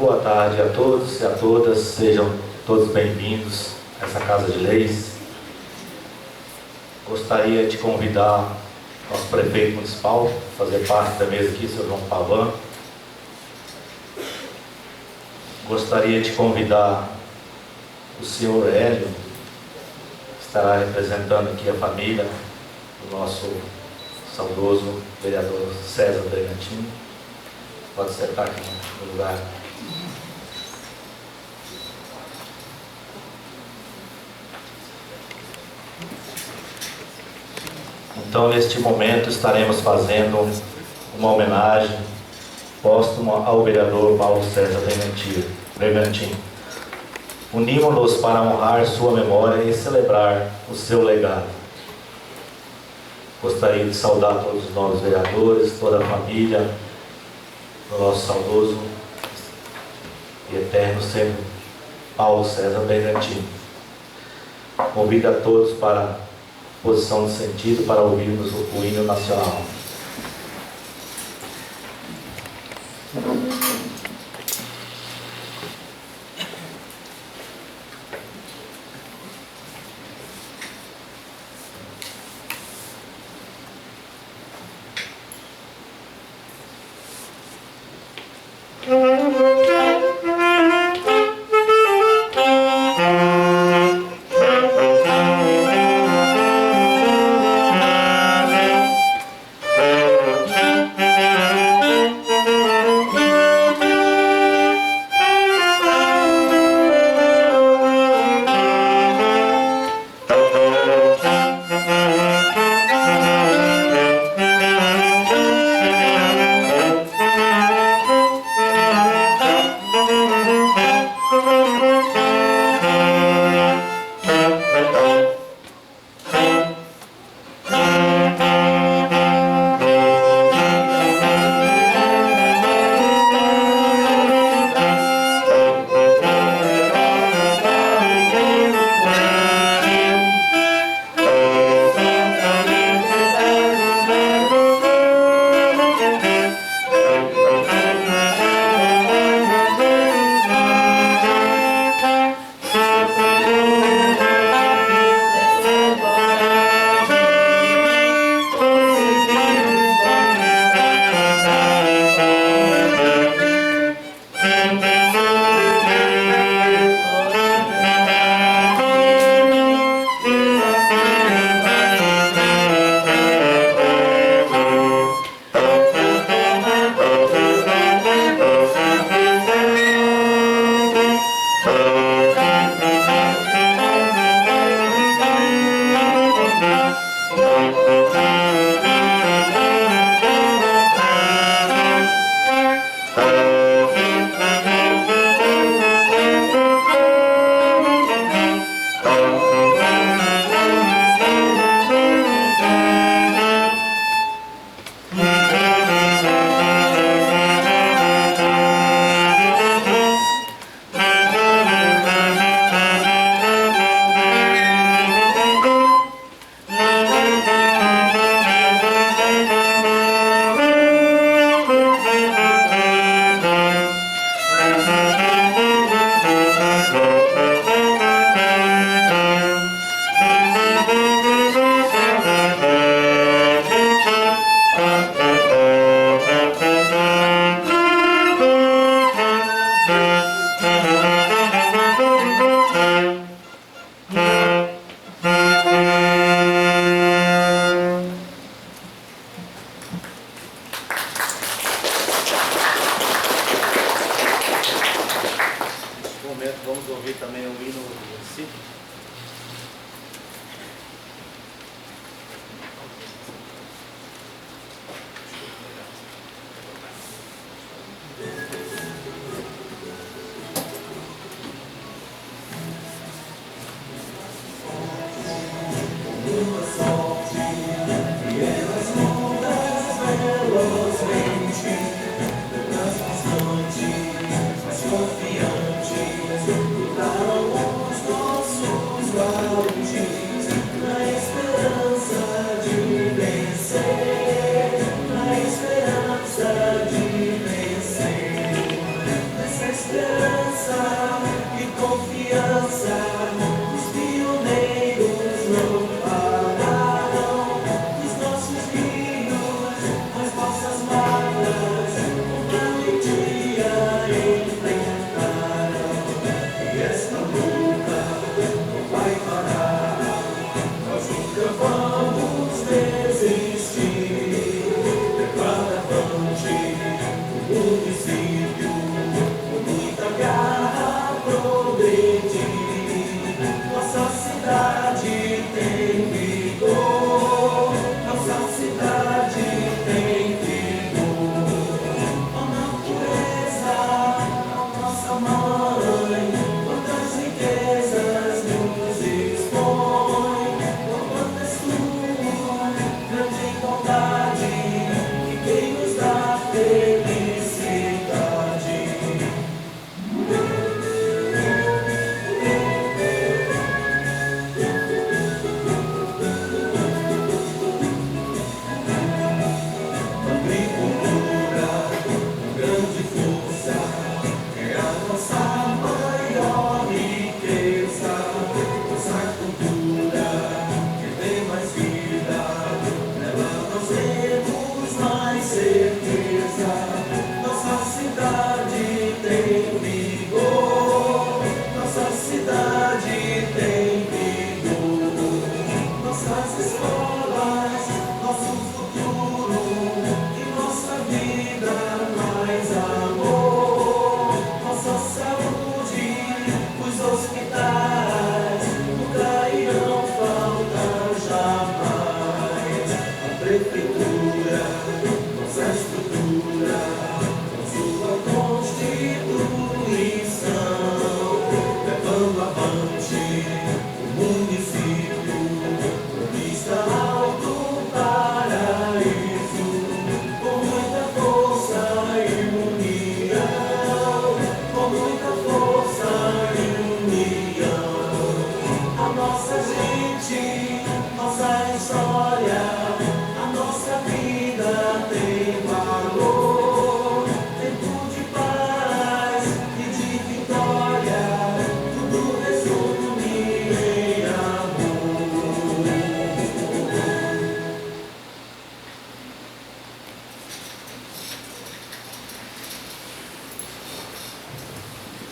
Boa tarde a todos e a todas, sejam todos bem-vindos a essa Casa de Leis. Gostaria de convidar nosso prefeito municipal a fazer parte da mesa aqui, seu João Pavan. Gostaria de convidar o senhor Hélio, que estará representando aqui a família do nosso saudoso vereador César Brigantini. Pode sentar aqui no lugar. Então, neste momento, estaremos fazendo uma homenagem póstuma ao vereador Paulo César Brigantini. Unimos-nos para honrar sua memória e celebrar o seu legado. Gostaria de saudar todos os novos vereadores, toda a família do nosso saudoso e eterno sempre Paulo César Brigantini. Convido a todos para posição de sentido para ouvirmos o hino nacional. tem vigor, nossa cidade tem vigor. Ó natureza, nossa mãe, quantas riquezas nos expõe, quantas tuas, grande vontade, que quem nos dá felicidade.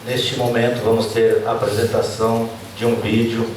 Neste momento vamos ter a apresentação de um vídeo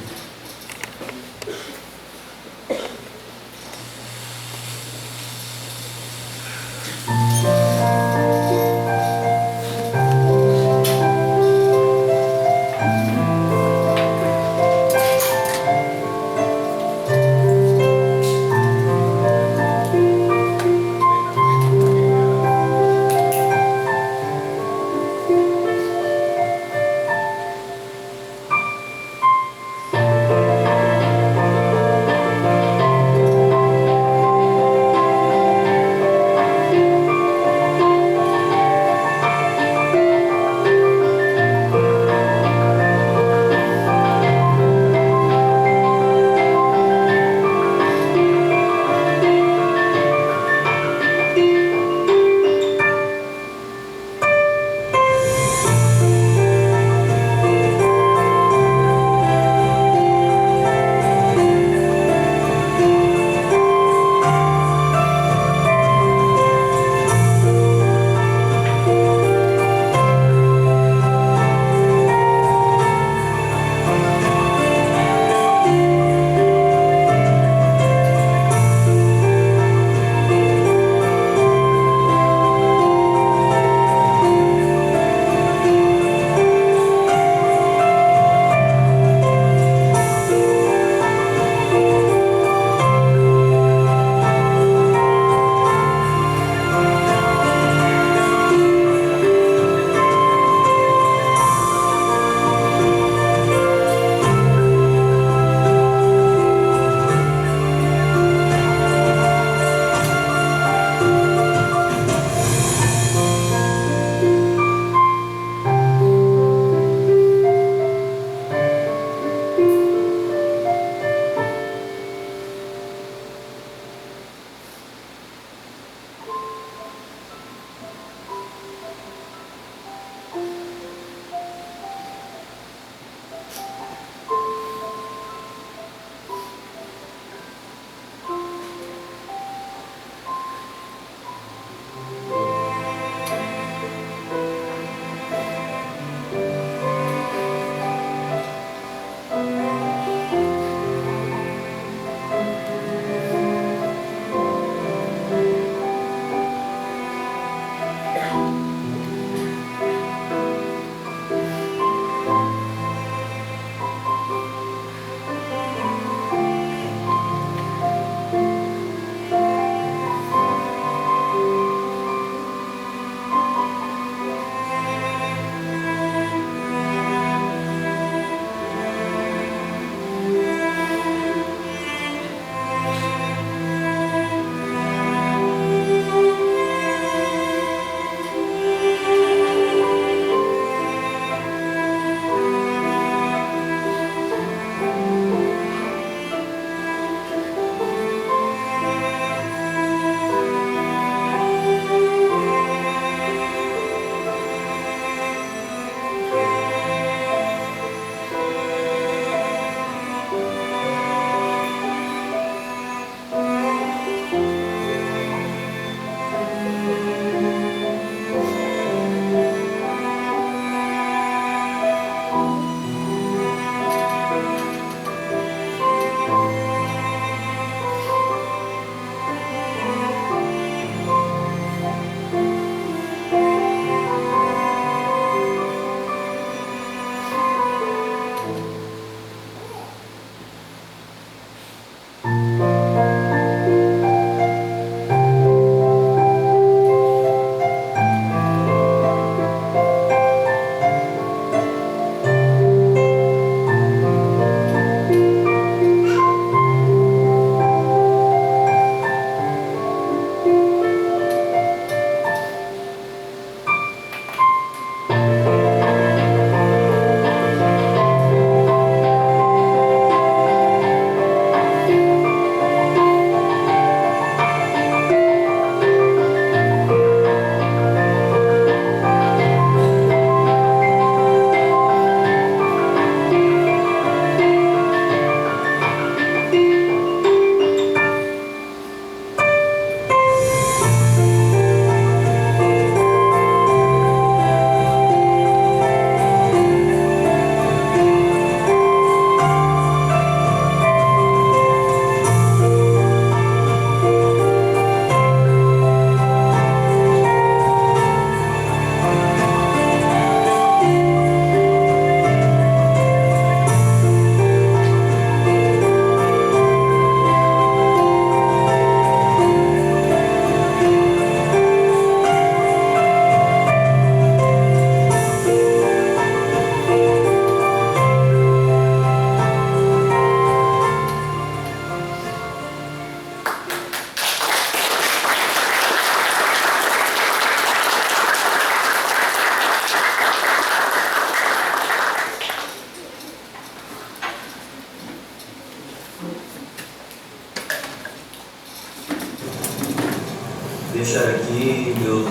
Deixar aqui meus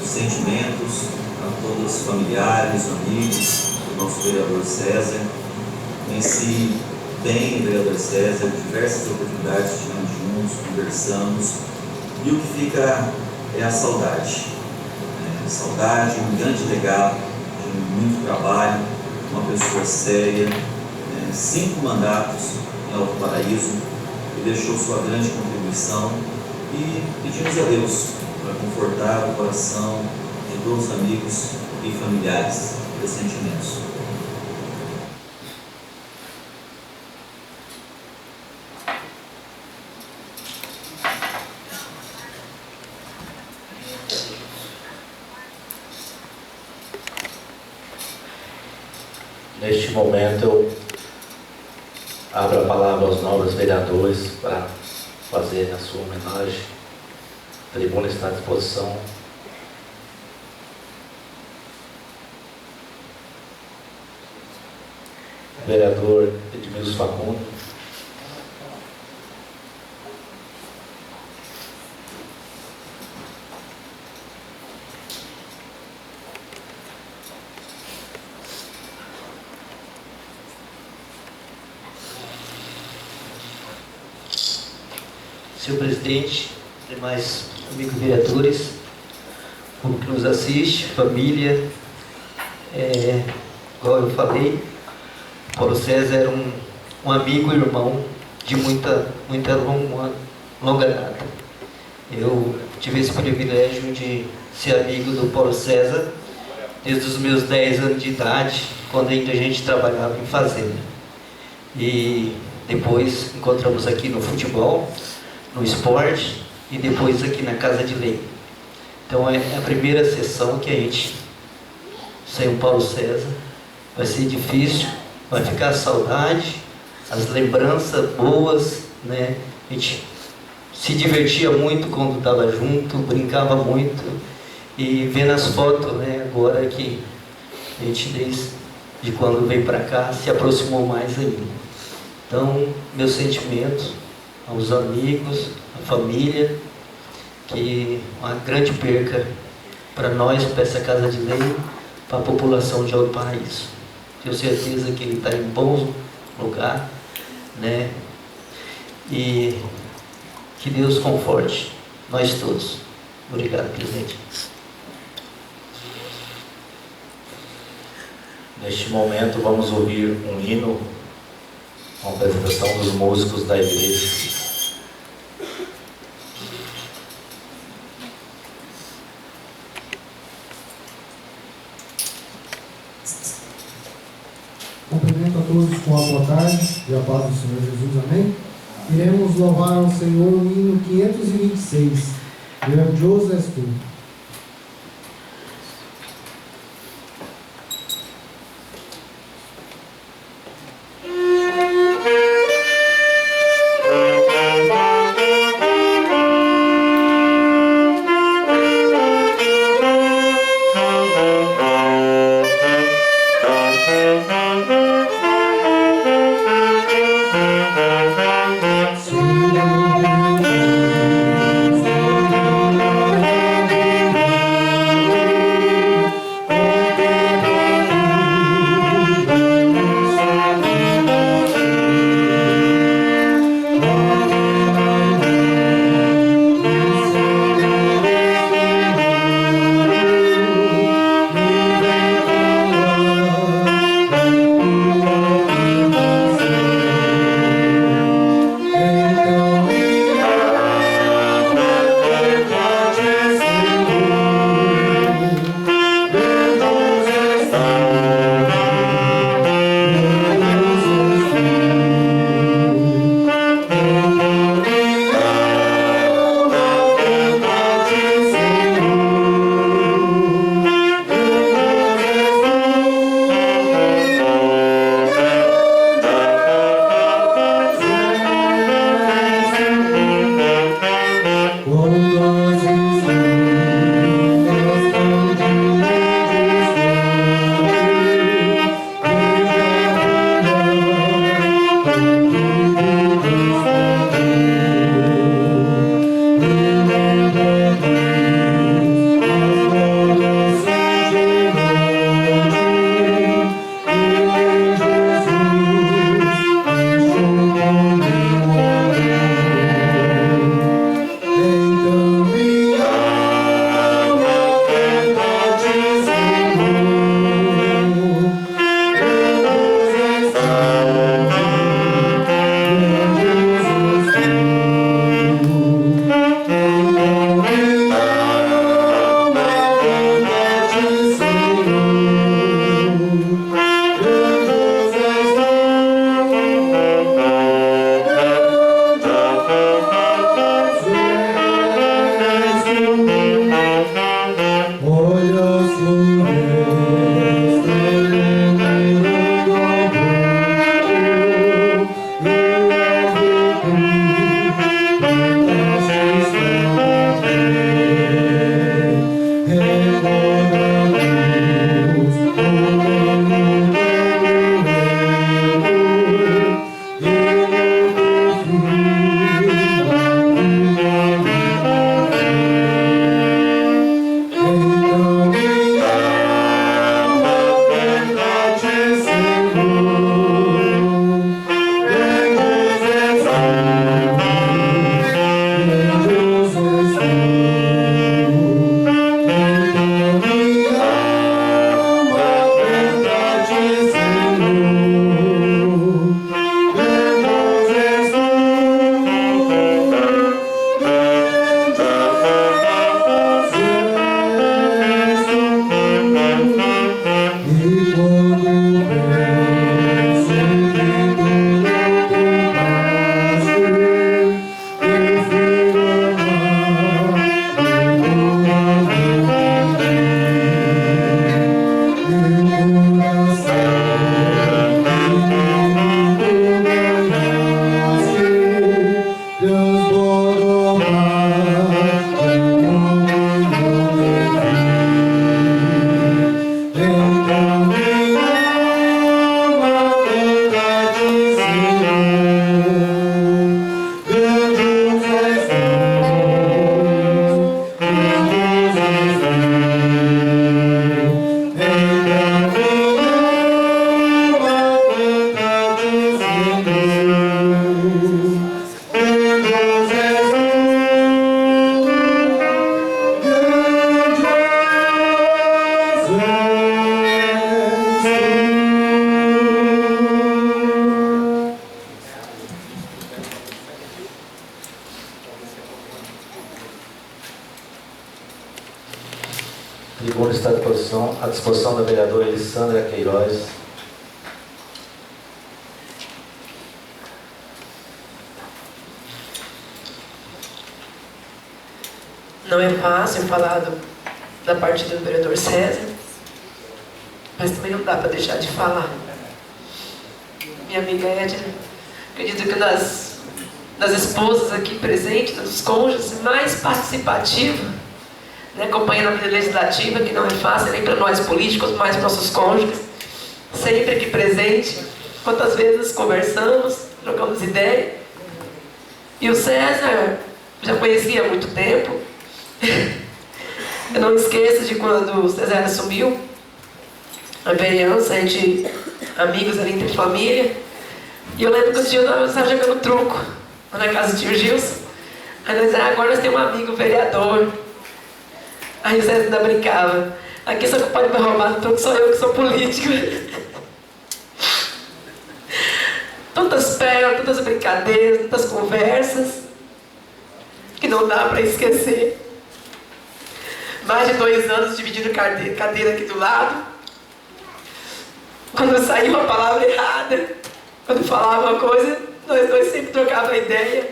sentimentos a todos os familiares, amigos do nosso vereador César. Conheci bem o vereador César, diversas oportunidades estivemos juntos, conversamos, e o que fica é a saudade. Saudade, um grande legado, de muito trabalho, uma pessoa séria, 5 mandatos em Alto Paraíso, e deixou sua grande contribuição. E pedimos a Deus para confortar o coração de todos os amigos e familiares ressentimentos. Neste momento eu abro a palavra aos nobres vereadores para fazer a sua homenagem. A tribuna está à disposição. Vereador Edmilson Facundo. Senhor presidente, demais amigos vereadores, público que nos assiste, família, igual eu falei, Paulo César era um amigo e irmão de muita longa data. Eu tive esse privilégio de ser amigo do Paulo César desde os meus 10 anos de idade, quando ainda a gente trabalhava em fazenda. E depois encontramos aqui no futebol, no esporte e depois aqui na Casa de Lei. Então é a primeira sessão que a gente sem o Paulo César. Vai ser difícil, vai ficar a saudade, as lembranças boas, né? A gente se divertia muito quando estava junto, brincava muito, e vendo as fotos, né, agora que a gente desde quando veio para cá se aproximou mais ainda. Então, meus sentimentos aos amigos, à família, que uma grande perca para nós, para essa Casa de Lei, para a população de Alto Paraíso. Tenho certeza que ele está em bom lugar, né? E que Deus conforte nós todos. Obrigado, presidente. Neste momento vamos ouvir um hino com a apresentação dos músicos da igreja. Cumprimento a todos com a boa tarde e a paz do Senhor Jesus, amém? Iremos louvar ao Senhor o hino 526, Grandioso és tu. Tribuna está à disposição da vereadora Elissandra Queiroz. Não é fácil falar da parte do vereador César, mas também não dá para deixar de falar. Minha amiga Edna, acredito que das esposas aqui presentes, dos cônjuges, mais participativa, né, acompanhando a vida legislativa, que não é fácil nem para nós políticos, mais para nossos cônjuges, sempre aqui presente. Quantas vezes conversamos, trocamos ideia. E o César, já conhecia há muito tempo. Eu não esqueço de quando o César assumiu a vereança, a gente, amigos ali entre família. E eu lembro que o tio estava jogando truco lá na casa do tio Gilson. Aí nós, agora nós temos um amigo vereador. Aí o César ainda brincava: aqui só que pode me roubar no truco sou eu que sou político. Tantas pérolas, tantas brincadeiras, tantas conversas que não dá para esquecer. Mais de 2 anos dividindo cadeira aqui do lado. Quando saía uma palavra errada, quando falava uma coisa, nós dois sempre trocávamos ideia.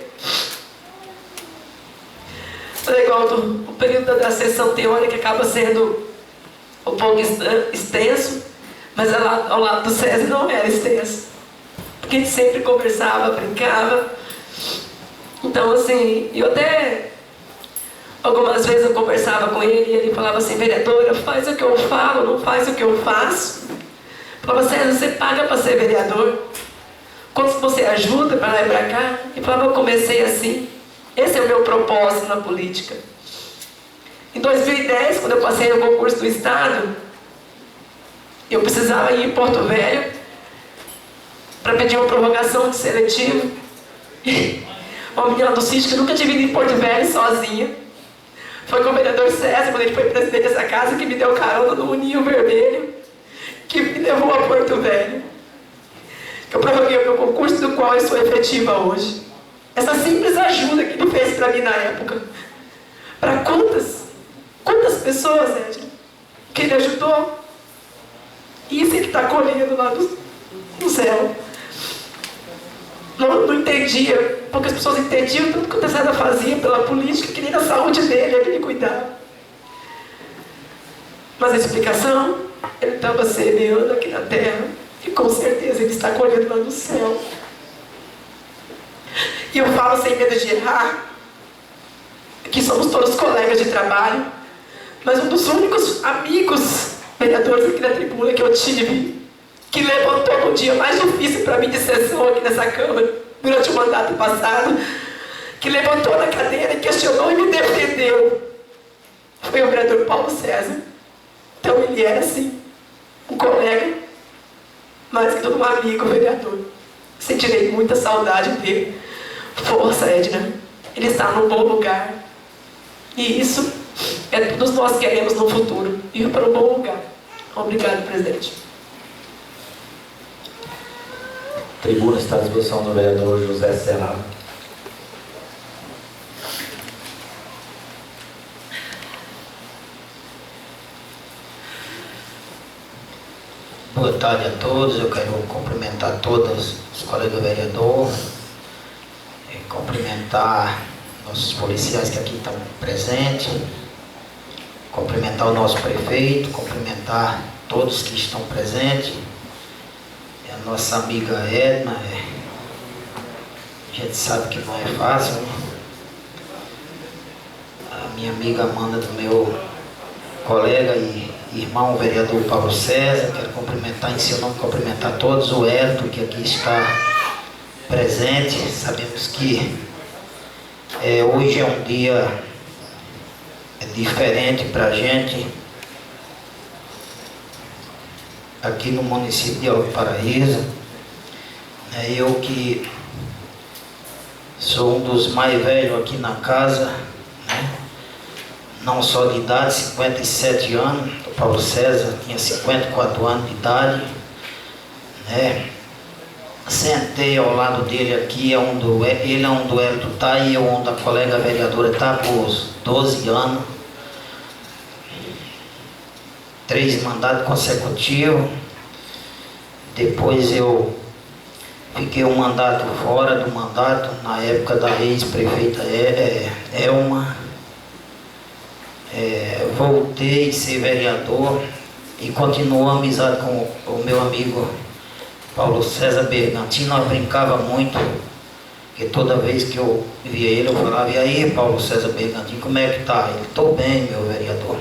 É igual o período da sessão teórica acaba sendo um pouco extenso, mas ao lado do César não era extenso. Porque a gente sempre conversava, brincava. Então assim, eu até... Algumas vezes eu conversava com ele e ele falava assim: vereadora, faz o que eu falo, não faz o que eu faço. Eu falava: César, você paga para ser vereador? Quanto você ajuda para lá e para cá? E falava: eu comecei assim. Esse é o meu propósito na política. Em 2010, quando eu passei no concurso do Estado, eu precisava ir em Porto Velho para pedir uma prorrogação de seletivo. Uma menina do sítio que eu nunca tive ido em Porto Velho sozinha. Foi com o vereador César, quando ele foi presidente dessa casa, que me deu carona no Uninho Vermelho, que me levou a Porto Velho. Que eu prorroguei o meu concurso, do qual eu sou efetiva hoje. Essa simples ajuda que ele fez para mim na época. Para quantas pessoas, Edna, que ele ajudou. E isso ele está colhendo lá no céu. Não entendia, poucas pessoas entendiam tudo que o César fazia pela política, que nem na saúde dele, ele cuidava. Mas a explicação, ele estava semeando aqui na terra, e com certeza ele está colhendo lá no céu. E eu falo sem medo de errar, que somos todos colegas de trabalho, mas um dos únicos amigos vereadores aqui na tribuna que eu tive, que levantou no dia mais difícil para mim de sessão aqui nessa Câmara, durante o mandato passado, que levantou na cadeira e questionou e me defendeu, foi o vereador Paulo César. Então ele era, assim, um colega, mais que todo um amigo vereador. Sentirei muita saudade dele. Força, Edna. Ele está num bom lugar. E isso é tudo que nós queremos no futuro. Ir para um bom lugar. Obrigado, presidente. A tribuna está à disposição do vereador José Serrano. Boa tarde a todos. Eu quero cumprimentar todos os colegas vereadores, cumprimentar nossos policiais que aqui estão presentes, cumprimentar o nosso prefeito, cumprimentar todos que estão presentes. A nossa amiga Edna, a gente sabe que não é fácil, né? A minha amiga Amanda, do meu colega e irmão, o vereador Paulo César, quero cumprimentar em seu nome, cumprimentar todos, o Hélito, que aqui está presente. Sabemos que hoje é um dia diferente para a gente, aqui no município de Alto Paraíso. Eu que sou um dos mais velhos aqui na casa, né? Não só de idade, 57 anos, o Paulo César tinha 54 anos de idade, né? Sentei ao lado dele aqui, ele é onde o Hélito está e eu onde a colega vereadora está por 12 anos. 3 mandatos consecutivos. Depois eu fiquei um mandato fora do mandato, na época da ex-prefeita Elma. Voltei a ser vereador e continuo a amizade com o meu amigo Paulo César Bergantini. Nós brincava muito, porque toda vez que eu via ele, eu falava: e aí, Paulo César Bergantini, como é que tá? Ele: estou bem, meu vereador.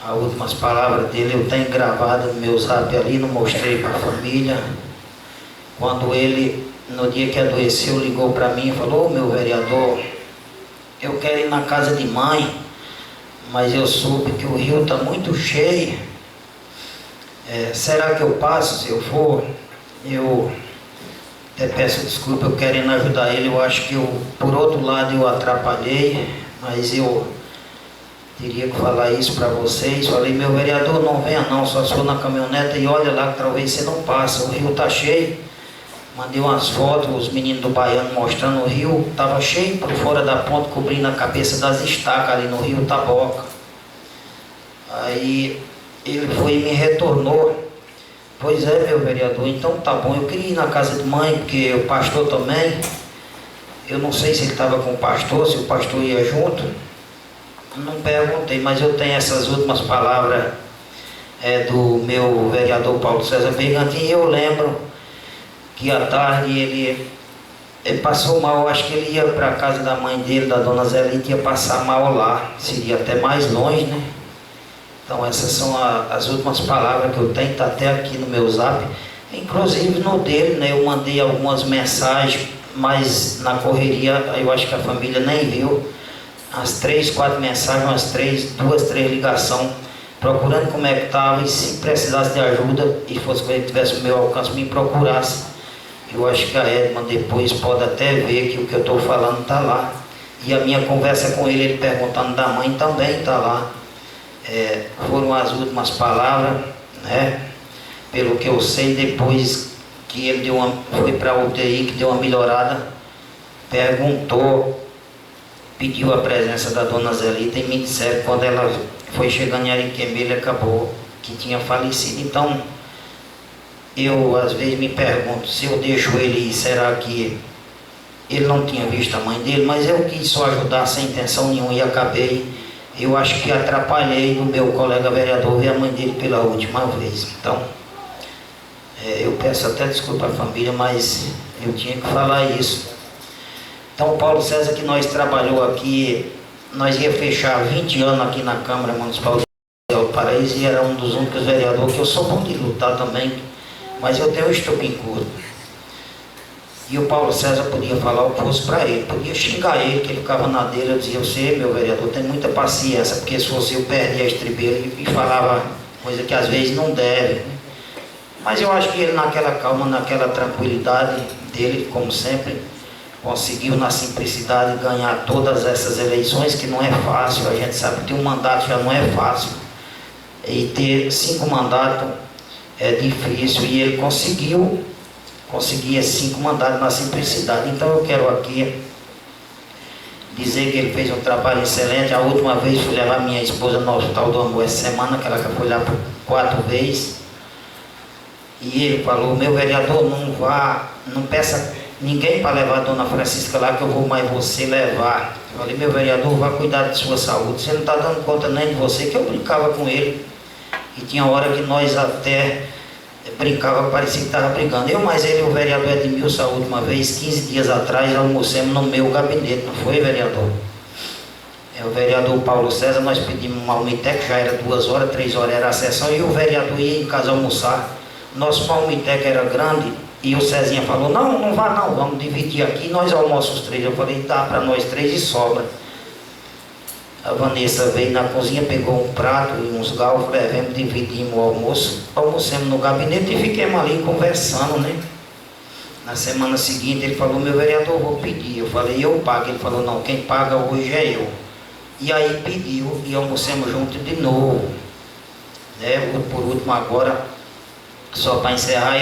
As últimas palavras dele eu tenho gravado no meu zap ali, não mostrei para a família. Quando ele, no dia que adoeceu, ligou para mim e falou: ô, meu vereador, eu quero ir na casa de mãe, mas eu soube que o rio está muito cheio. Será que eu passo? Se eu for, eu até peço desculpa, eu quero ir ajudar ele. Eu acho que por outro lado eu atrapalhei, mas eu teria que falar isso para vocês. Falei: meu vereador, não venha não, só se for na caminhonete e olha lá que talvez você não passa, o rio está cheio. Mandei umas fotos, os meninos do Baiano mostrando o rio, estava cheio por fora da ponte, cobrindo a cabeça das estacas ali no rio Taboca. Aí ele foi e me retornou: pois é, meu vereador, então tá bom, eu queria ir na casa de mãe, porque o pastor também, eu não sei se ele estava com o pastor, se o pastor ia junto, não perguntei, mas eu tenho essas últimas palavras do meu vereador Paulo César Bergantini. Eu lembro que à tarde ele passou mal. Eu acho que ele ia para a casa da mãe dele, da dona Zelita, ia passar mal lá, seria até mais longe, né? Então essas são as últimas palavras que eu tenho, está até aqui no meu zap, inclusive no dele, né? Eu mandei algumas mensagens, mas na correria eu acho que a família nem viu. As 3, 4 mensagens, umas 2, 3 ligações, procurando como é que estava, e se precisasse de ajuda e fosse que ele tivesse o meu alcance, me procurasse. Eu acho que a Edma depois pode até ver que o que eu estou falando está lá. E a minha conversa com ele perguntando da mãe, também está lá. Foram as últimas palavras, né? Pelo que eu sei, depois que ele foi para a UTI, que deu uma melhorada, pediu a presença da dona Zelita, e me disseram que quando ela foi chegando em Ariquemes, ele acabou que tinha falecido. Então eu às vezes me pergunto, se eu deixo ele ir, será que ele não tinha visto a mãe dele? Mas eu quis só ajudar sem intenção nenhuma, e acabei, eu acho que atrapalhei o meu colega vereador ver a mãe dele pela última vez. Então eu peço até desculpa à família, mas eu tinha que falar isso. Então, Paulo César, que nós trabalhou aqui, nós ia fechar 20 anos aqui na Câmara Municipal de Alto Paraíso, e era um dos únicos vereadores, que eu sou bom de lutar também, mas eu tenho um estupim curto. E o Paulo César podia falar o que fosse para ele, podia xingar ele, que ele ficava na dele. Eu dizia: você, meu vereador, tem muita paciência, porque se fosse eu perdia a estribeira, e falava coisa que às vezes não deve. Mas eu acho que ele, naquela calma, naquela tranquilidade dele, como sempre, conseguiu na simplicidade ganhar todas essas eleições, que não é fácil. A gente sabe que ter um mandato já não é fácil, e ter 5 mandatos é difícil, e ele conseguiu esses 5 mandatos na simplicidade. Então eu quero aqui dizer que ele fez um trabalho excelente. A última vez fui levar minha esposa no Hospital do Amor essa semana, que ela já foi lá por 4 vezes, e ele falou: meu vereador, não peça ninguém para levar a dona Francisca lá, que eu vou mais você levar. Eu falei: meu vereador, vá cuidar de sua saúde, você não está dando conta nem de você. Que eu brincava com ele, e tinha hora que nós até brincava, parecia que estava brigando. Mas ele, o vereador Edmilson, a última vez, 15 dias atrás, almoçamos no meu gabinete, não foi, vereador? O vereador Paulo César, nós pedimos uma marmitex, já era 2 horas, 3 horas era a sessão, e o vereador ia em casa almoçar. Nosso marmitex era grande, e o Cezinha falou: não vá não, vamos dividir aqui, nós almoçamos os 3. Eu falei: dá para nós 3 e sobra. A Vanessa veio na cozinha, pegou um prato e uns galfos, levamos, dividimos o almoço, almoçamos no gabinete e fiquemos ali conversando, né? Na semana seguinte ele falou: meu vereador, vou pedir. Eu falei: eu pago. Ele falou: não, quem paga hoje é eu. E aí pediu, e almoçamos junto de novo, né? Por último agora, só para encerrar,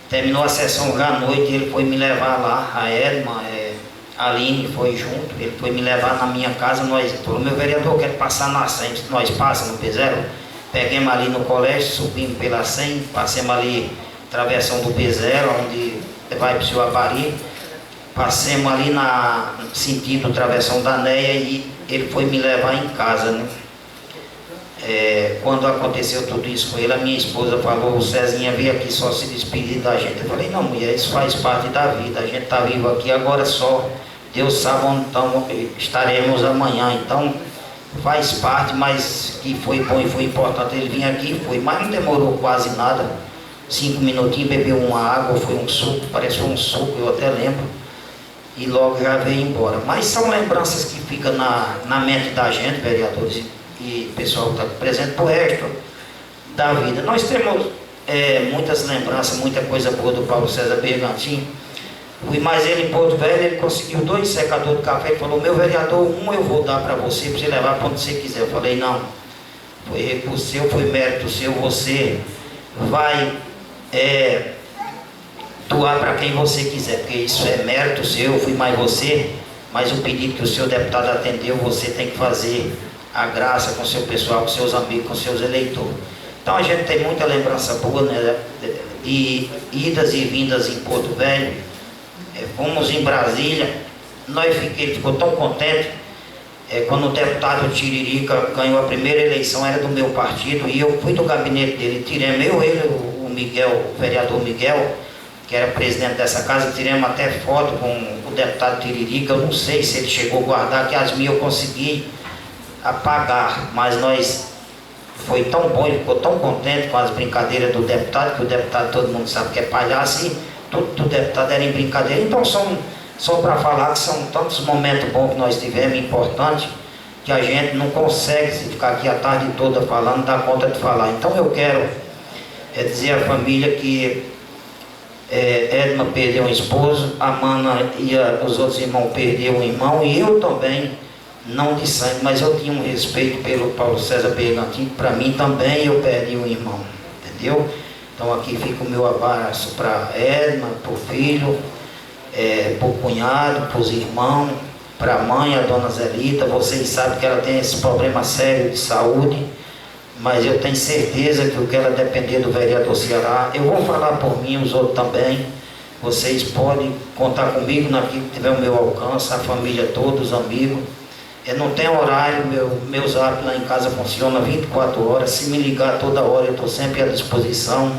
terminou a sessão já à noite, ele foi me levar lá, a Edma, a Aline foi junto, ele foi me levar na minha casa, nós falou, meu vereador, eu quero passar na 100, nós passamos no P0, peguemos ali no colégio, subimos pela 100, passemos ali, travessão do P0, onde vai para o seu Apari, passemos ali na sentido travessão da Neia e ele foi me levar em casa, né? Quando aconteceu tudo isso com ele, a minha esposa falou, o Cezinha veio aqui só se despedir da gente. Eu falei, não mulher, isso faz parte da vida, a gente está vivo aqui agora só, Deus sabe onde estaremos amanhã, então faz parte, mas que foi bom e foi importante ele vir aqui, foi, mas não demorou quase nada, 5 minutinhos, bebeu uma água, foi um suco, pareceu um suco, eu até lembro, e logo já veio embora. Mas são lembranças que ficam na mente da gente, vereadores, e pessoal que está presente pro resto da vida. Nós temos muitas lembranças, muita coisa boa do Paulo César Bergantin. Fui mais ele em Porto Velho, ele conseguiu 2 secadores de café, ele falou, meu vereador, um eu vou dar para você levar para onde você quiser. Eu falei, não, foi recurso seu, foi mérito seu, você vai doar para quem você quiser, porque isso é mérito seu, fui mais você, mas o pedido que o seu deputado atendeu, você tem que fazer a graça com o seu pessoal, com seus amigos, com seus eleitores. Então a gente tem muita lembrança boa, né, de idas e vindas em Porto Velho. Fomos em Brasília, ele ficou tão contente, quando o deputado Tiririca ganhou a primeira eleição, era do meu partido, e eu fui do gabinete dele, tiramos o Miguel, o vereador Miguel, que era presidente dessa casa, tiramos até foto com o deputado Tiririca, eu não sei se ele chegou a guardar, que as minhas eu consegui apagar, mas foi tão bom, ele ficou tão contente com as brincadeiras do deputado, que o deputado todo mundo sabe que é palhaço, e tudo do deputado era em brincadeira. Então só para falar que são tantos momentos bons que nós tivemos, importantes, que a gente não consegue se ficar aqui a tarde toda falando, dar conta de falar. Então eu quero dizer à família que Edma perdeu um esposo, a Mana e os outros irmãos perderam um irmão, e eu também, não de sangue, mas eu tinha um respeito pelo Paulo César Bergantin, para mim também eu perdi um irmão, entendeu? Então aqui fica o meu abraço para Edna, para o filho, para o cunhado, para os irmãos, para a mãe, a dona Zelita. Vocês sabem que ela tem esse problema sério de saúde, mas eu tenho certeza que o que ela depender do vereador Ceará, eu vou falar por mim, os outros também. Vocês podem contar comigo naquilo que tiver o meu alcance, a família toda, os amigos. Não tem horário, meu zap lá em casa funciona 24 horas, se me ligar toda hora eu estou sempre à disposição.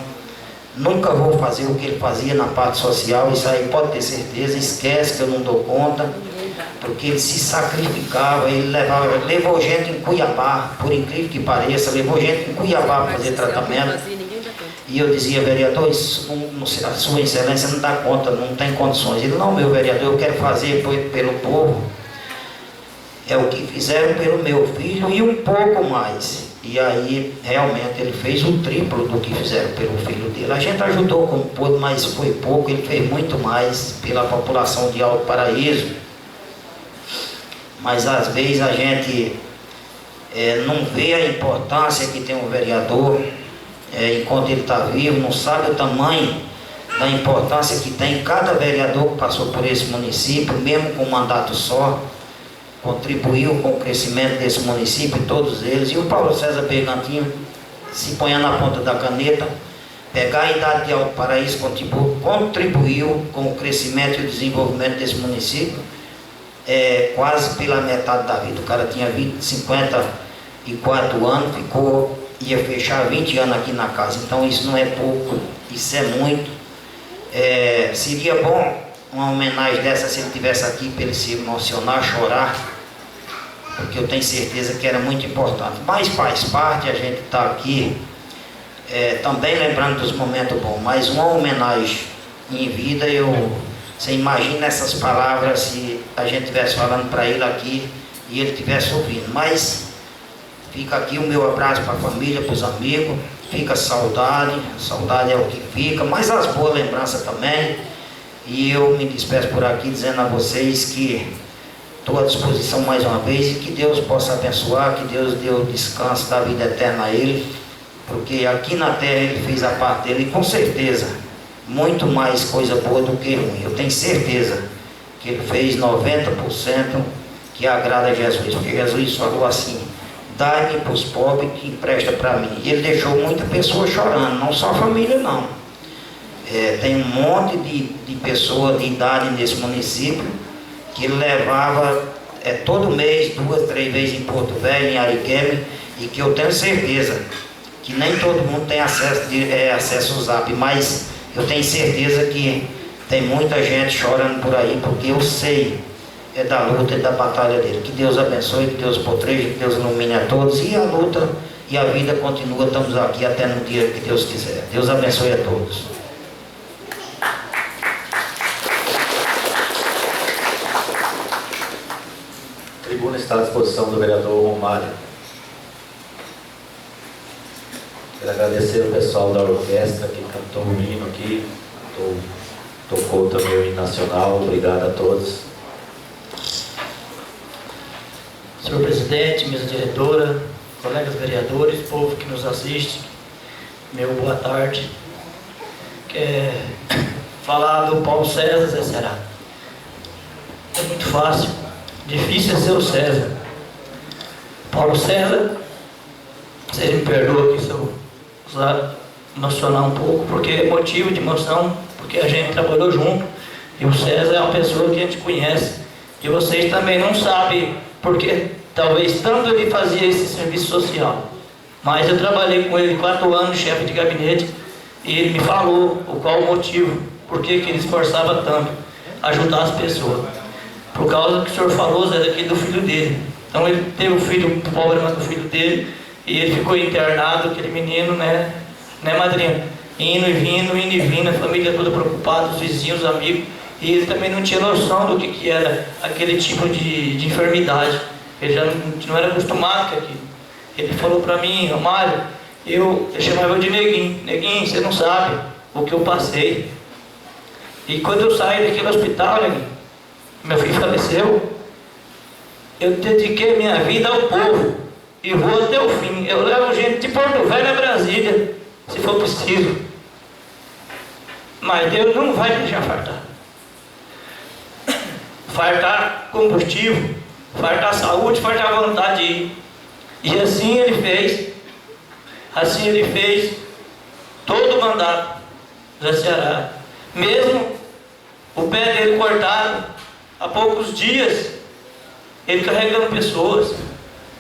Nunca vou fazer o que ele fazia na parte social, isso aí pode ter certeza, esquece que eu não dou conta, porque ele se sacrificava, ele levou gente em Cuiabá, por incrível que pareça, levou gente em Cuiabá para fazer tratamento. E eu dizia, vereador, a sua excelência não dá conta, não tem condições. Ele, não, meu vereador, eu quero fazer pelo povo. É o que fizeram pelo meu filho e um pouco mais. E aí, realmente, ele fez o triplo do que fizeram pelo filho dele. A gente ajudou como pôde, mas foi pouco. Ele fez muito mais pela população de Alto Paraíso. Mas, às vezes, a gente não vê a importância que tem um vereador enquanto ele está vivo, não sabe o tamanho da importância que tem cada vereador que passou por esse município, mesmo com um mandato só. Contribuiu com o crescimento desse município, todos eles. E o Paulo César Bergantin, se ponha na ponta da caneta, pegar a idade de Alto Paraíso, contribuiu com o crescimento e o desenvolvimento desse município, quase pela metade da vida. O cara tinha 54 anos, ia fechar 20 anos aqui na casa. Então isso não é pouco, isso é muito. Seria bom uma homenagem dessa se ele estivesse aqui, para ele se emocionar, chorar, porque eu tenho certeza que era muito importante. Mas faz parte, a gente está aqui também lembrando dos momentos bons, mas uma homenagem em vida, você imagina essas palavras se a gente estivesse falando para ele aqui e ele estivesse ouvindo. Mas fica aqui o meu abraço para a família, para os amigos, fica saudade é o que fica, mas as boas lembranças também. E eu me despeço por aqui dizendo a vocês que estou à disposição mais uma vez e que Deus possa abençoar, que Deus dê o descanso da vida eterna a ele, porque aqui na terra ele fez a parte dele e com certeza muito mais coisa boa do que ruim. Eu tenho certeza que ele fez 90% que agrada a Jesus, porque Jesus falou assim: dai-me para os pobres que empresta para mim. E ele deixou muita pessoa chorando, não só a família não. Tem um monte de pessoas de idade nesse município que ele levava todo mês, 2, 3 vezes em Porto Velho, em Ariquemes, e que eu tenho certeza que nem todo mundo tem acesso ao Zap, mas eu tenho certeza que tem muita gente chorando por aí, porque eu sei da luta e da batalha dele. Que Deus abençoe, que Deus proteja, que Deus ilumine a todos, e a luta e a vida continua. Estamos aqui até no dia que Deus quiser. Deus abençoe a todos. A tribuna está à disposição do vereador Romário. Quero agradecer o pessoal da orquestra que cantou o hino aqui, tocou também o hino nacional. Obrigado a todos. Senhor presidente, mesa diretora, colegas vereadores, povo que nos assiste, meu boa tarde. Quer falar do Paulo César, Zé Ceará? É muito fácil, difícil é ser o César. Paulo César, você me perdoa aqui se eu emocionar um pouco, porque é motivo de emoção, porque a gente trabalhou junto, e o César é uma pessoa que a gente conhece, e vocês também não sabem, porque talvez tanto ele fazia esse serviço social, mas eu trabalhei com ele 4 anos, chefe de gabinete, e ele me falou qual o motivo, por que ele esforçava tanto, ajudar as pessoas. Por causa que o senhor falou, Zé, daqui do filho dele. Então ele teve um filho pobre, mas do filho dele, e ele ficou internado, aquele menino, né, madrinha? Indo e vindo, a família toda preocupada, os vizinhos, os amigos, e ele também não tinha noção do que era aquele tipo de enfermidade. Ele já não era acostumado com aquilo. Ele falou para mim: Romário, eu chamava de Neguinho. Neguinho, você não sabe o que eu passei. E quando eu saí daquele hospital, Neguinho, meu filho faleceu, eu dediquei minha vida ao povo e vou até o fim. Eu levo gente de Porto Velho a Brasília, se for preciso. Mas Deus não vai deixar fartar. Fartar combustível, fartar saúde, fartar vontade de ir. E assim ele fez. Assim ele fez todo o mandato do Zé Ceará. Mesmo o pé dele cortado, há poucos dias, ele carregando pessoas.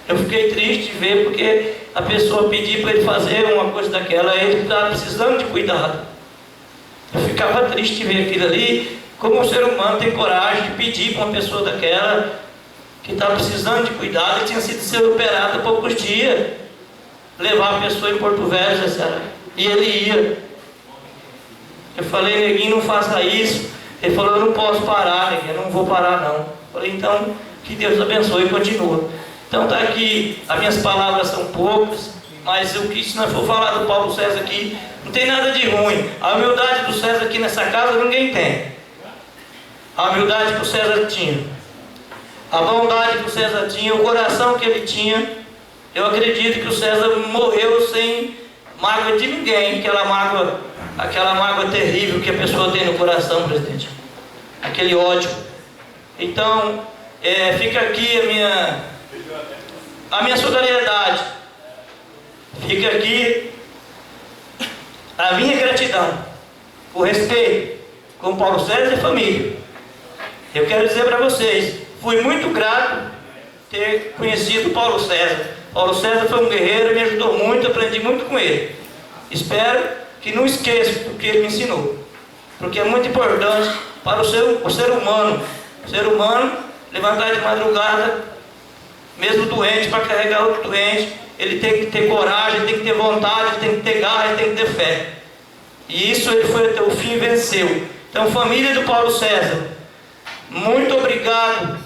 Eu fiquei triste de ver, porque a pessoa pedia para ele fazer uma coisa daquela, ele estava precisando de cuidado. Eu ficava triste de ver aquilo ali. Como o ser humano tem coragem de pedir para uma pessoa daquela, que está precisando de cuidado, e tinha sido operado há poucos dias, levar a pessoa em Porto Velho, Zé Ceará. E ele ia. Eu falei: Neguinho, não faça isso. Ele falou: eu não posso parar, Neguinho, eu não vou parar não. Eu falei: então, que Deus abençoe e continua. Então está aqui, as minhas palavras são poucas, mas se nós for falar do Paulo César aqui, não tem nada de ruim. A humildade do César aqui nessa casa ninguém tem. A humildade que o César tinha, a bondade que o César tinha, o coração que ele tinha, eu acredito que o César morreu sem mágoa de ninguém. Aquela mágoa terrível que a pessoa tem no coração, presidente, aquele ódio. Então, fica aqui a minha solidariedade, fica aqui a minha gratidão, o respeito com Paulo César e família. Eu quero dizer para vocês, fui muito grato ter conhecido Paulo César. Paulo César foi um guerreiro, me ajudou muito, aprendi muito com ele. Espero que não esqueça do que ele me ensinou, porque é muito importante para o ser humano. O ser humano levantar de madrugada, mesmo doente, para carregar outro doente, ele tem que ter coragem, tem que ter vontade, tem que ter garra, tem que ter fé. E isso ele foi até o fim e venceu. Então, família do Paulo César, muito obrigado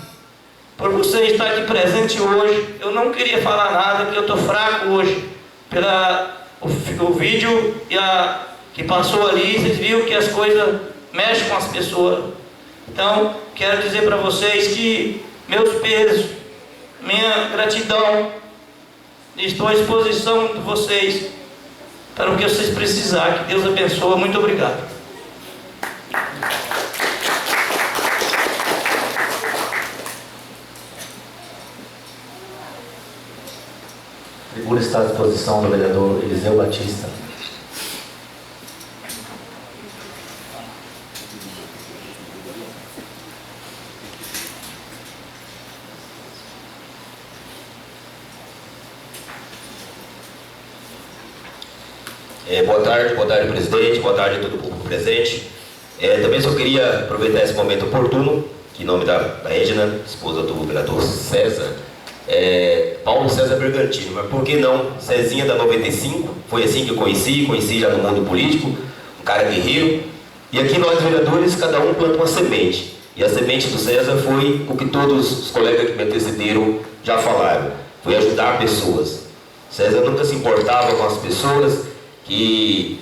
por você estar aqui presente hoje. Eu não queria falar nada, porque eu estou fraco hoje. O vídeo que passou ali, vocês viram que as coisas mexem com as pessoas. Então, quero dizer para vocês que meus pesos, minha gratidão, estou à disposição de vocês para o que vocês precisarem. Que Deus abençoe. Muito obrigado. tribuna está à disposição do vereador Eliseu Batista. Boa tarde, presidente, boa tarde a todo o público presente. Também só queria aproveitar esse momento oportuno, que em nome da Edna, esposa do vereador César, Paulo César Bergantino, mas por que não Cezinha da 95? Foi assim que eu conheci já no mundo político, um cara guerreiro. E aqui nós vereadores, cada um planta uma semente. E a semente do César foi o que todos os colegas que me antecederam já falaram, foi ajudar pessoas. César nunca se importava com as pessoas, que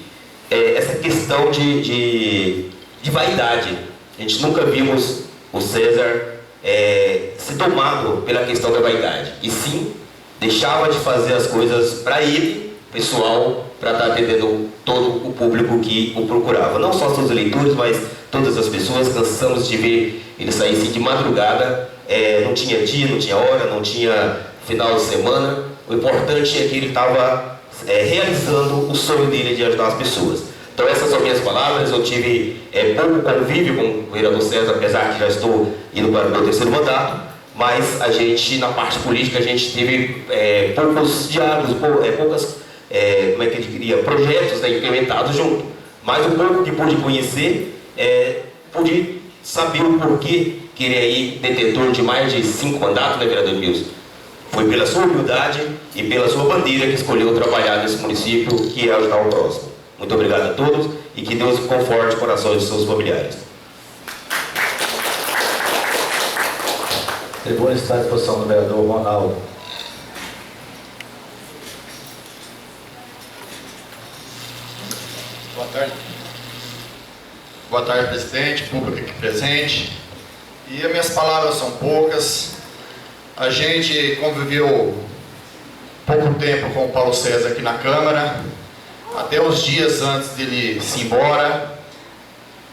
essa questão de vaidade, a gente nunca vimos o César ser tomado pela questão da vaidade, e sim deixava de fazer as coisas para ele, pessoal, para estar atendendo todo o público que o procurava, não só seus eleitores, mas todas as pessoas. Cansamos de ver ele sair assim de madrugada, não tinha dia, não tinha hora, não tinha final de semana. O importante é que ele estava realizando o sonho dele de ajudar as pessoas. Então essas são minhas palavras. Eu tive pouco convívio com o vereador César, apesar que já estou indo para o meu terceiro mandato, mas a gente, na parte política, a gente teve poucos diálogos, poucas, como é que ele queria, projetos implementados junto. Mas o pouco que pude conhecer, pude saber o porquê que ele é aí detentor de mais de 5 mandatos, né, vereador Milson? Foi pela sua humildade e pela sua bandeira que escolheu trabalhar nesse município, que é ajudar o próximo. Muito obrigado a todos e que Deus conforte os corações de seus familiares. A tribuna está à disposição do vereador Ronaldo. Boa tarde. Boa tarde, presidente, público aqui presente. E as minhas palavras são poucas. A gente conviveu pouco tempo com o Paulo César aqui na Câmara, até os dias antes dele se ir embora.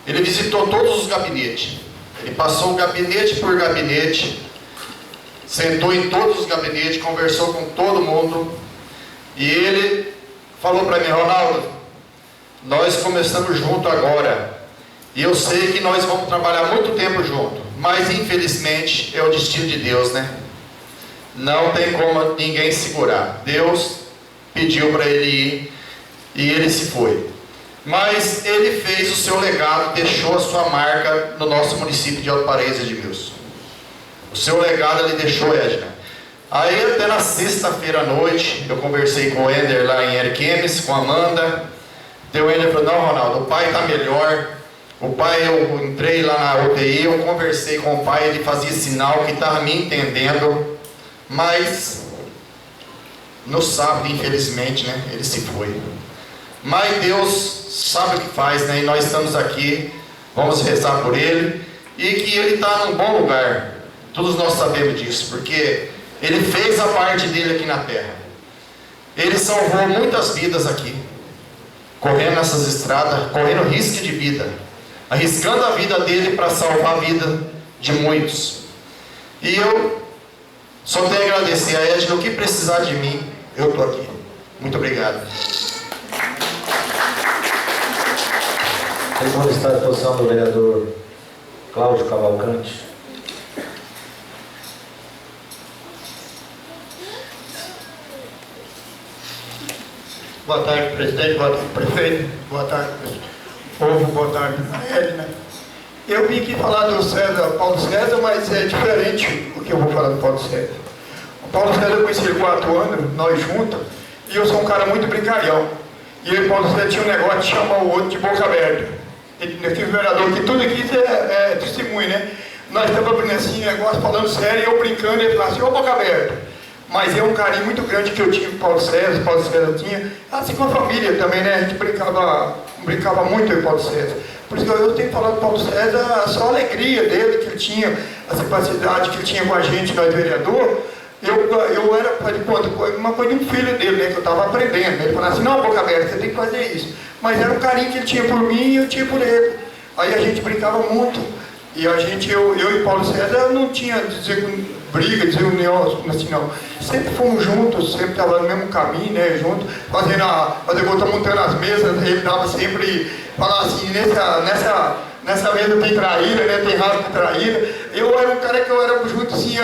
Ele visitou todos os gabinetes, ele passou gabinete por gabinete, sentou em todos os gabinetes, conversou com todo mundo, e ele falou para mim: Ronaldo, nós começamos junto agora, e eu sei que nós vamos trabalhar muito tempo junto, mas infelizmente é o destino de Deus, né? Não tem como ninguém segurar. Deus pediu para ele ir e ele se foi. Mas ele fez o seu legado, deixou a sua marca no nosso município de Alto Paraíso de Milson. O seu legado ele deixou, Edna. Aí até na sexta-feira à noite, eu conversei com o Ender lá em Ariquemes, com a Amanda. Então o Ender falou: não, Ronaldo, o pai está melhor. O pai, eu entrei lá na UTI, eu conversei com o pai, ele fazia sinal que estava me entendendo. Mas no sábado, infelizmente, né, ele se foi. Mas Deus sabe o que faz, né? E nós estamos aqui, vamos rezar por ele, e que ele está num bom lugar. Todos nós sabemos disso, porque ele fez a parte dele aqui na terra. Ele salvou muitas vidas aqui, correndo nessas estradas, correndo risco de vida, arriscando a vida dele para salvar a vida de muitos. E eu só tenho a agradecer a Edna. O que precisar de mim, eu estou aqui. Muito obrigado. A tribuna está à disposição do vereador Cláudio Cavalcante. Boa tarde, presidente. Boa tarde, prefeito. Boa tarde, povo. Boa tarde, Edna. Eu vim aqui falar do Paulo César, mas é diferente o que eu vou falar do Paulo César. O Paulo César eu conheci ele 4 anos, nós juntos, e eu sou um cara muito brincalhão. E ele, Paulo César, tinha um negócio de chamar o outro de boca aberta. Eu tive um vereador que tudo aqui é testemunho, né? Nós estávamos abrindo assim, negócio, falando sério, e eu brincando, e ele falava assim: ô boca aberta. Mas é um carinho muito grande que eu tinha com o Paulo César tinha, assim com a família também, né? A gente brincava muito com o Paulo César. Por isso que eu tenho falado do Paulo César, só a alegria dele que ele tinha, a simplicidade que ele tinha com a gente, nós vereador. Eu era, uma coisa de um filho dele, né? Que eu estava aprendendo. Ele falava assim: não, boca aberta, você tem que fazer isso. Mas era um carinho que ele tinha por mim e eu tinha por ele. Aí a gente brincava muito. E a gente, eu e Paulo César não tinha, briga, desunião, assim, não. Sempre fomos juntos, sempre estava no mesmo caminho, né, junto, montando as mesas, ele dava sempre, falava assim, nessa mesa tem traíra, né, tem raça de traíra. Eu era um cara que eu era junto, assim,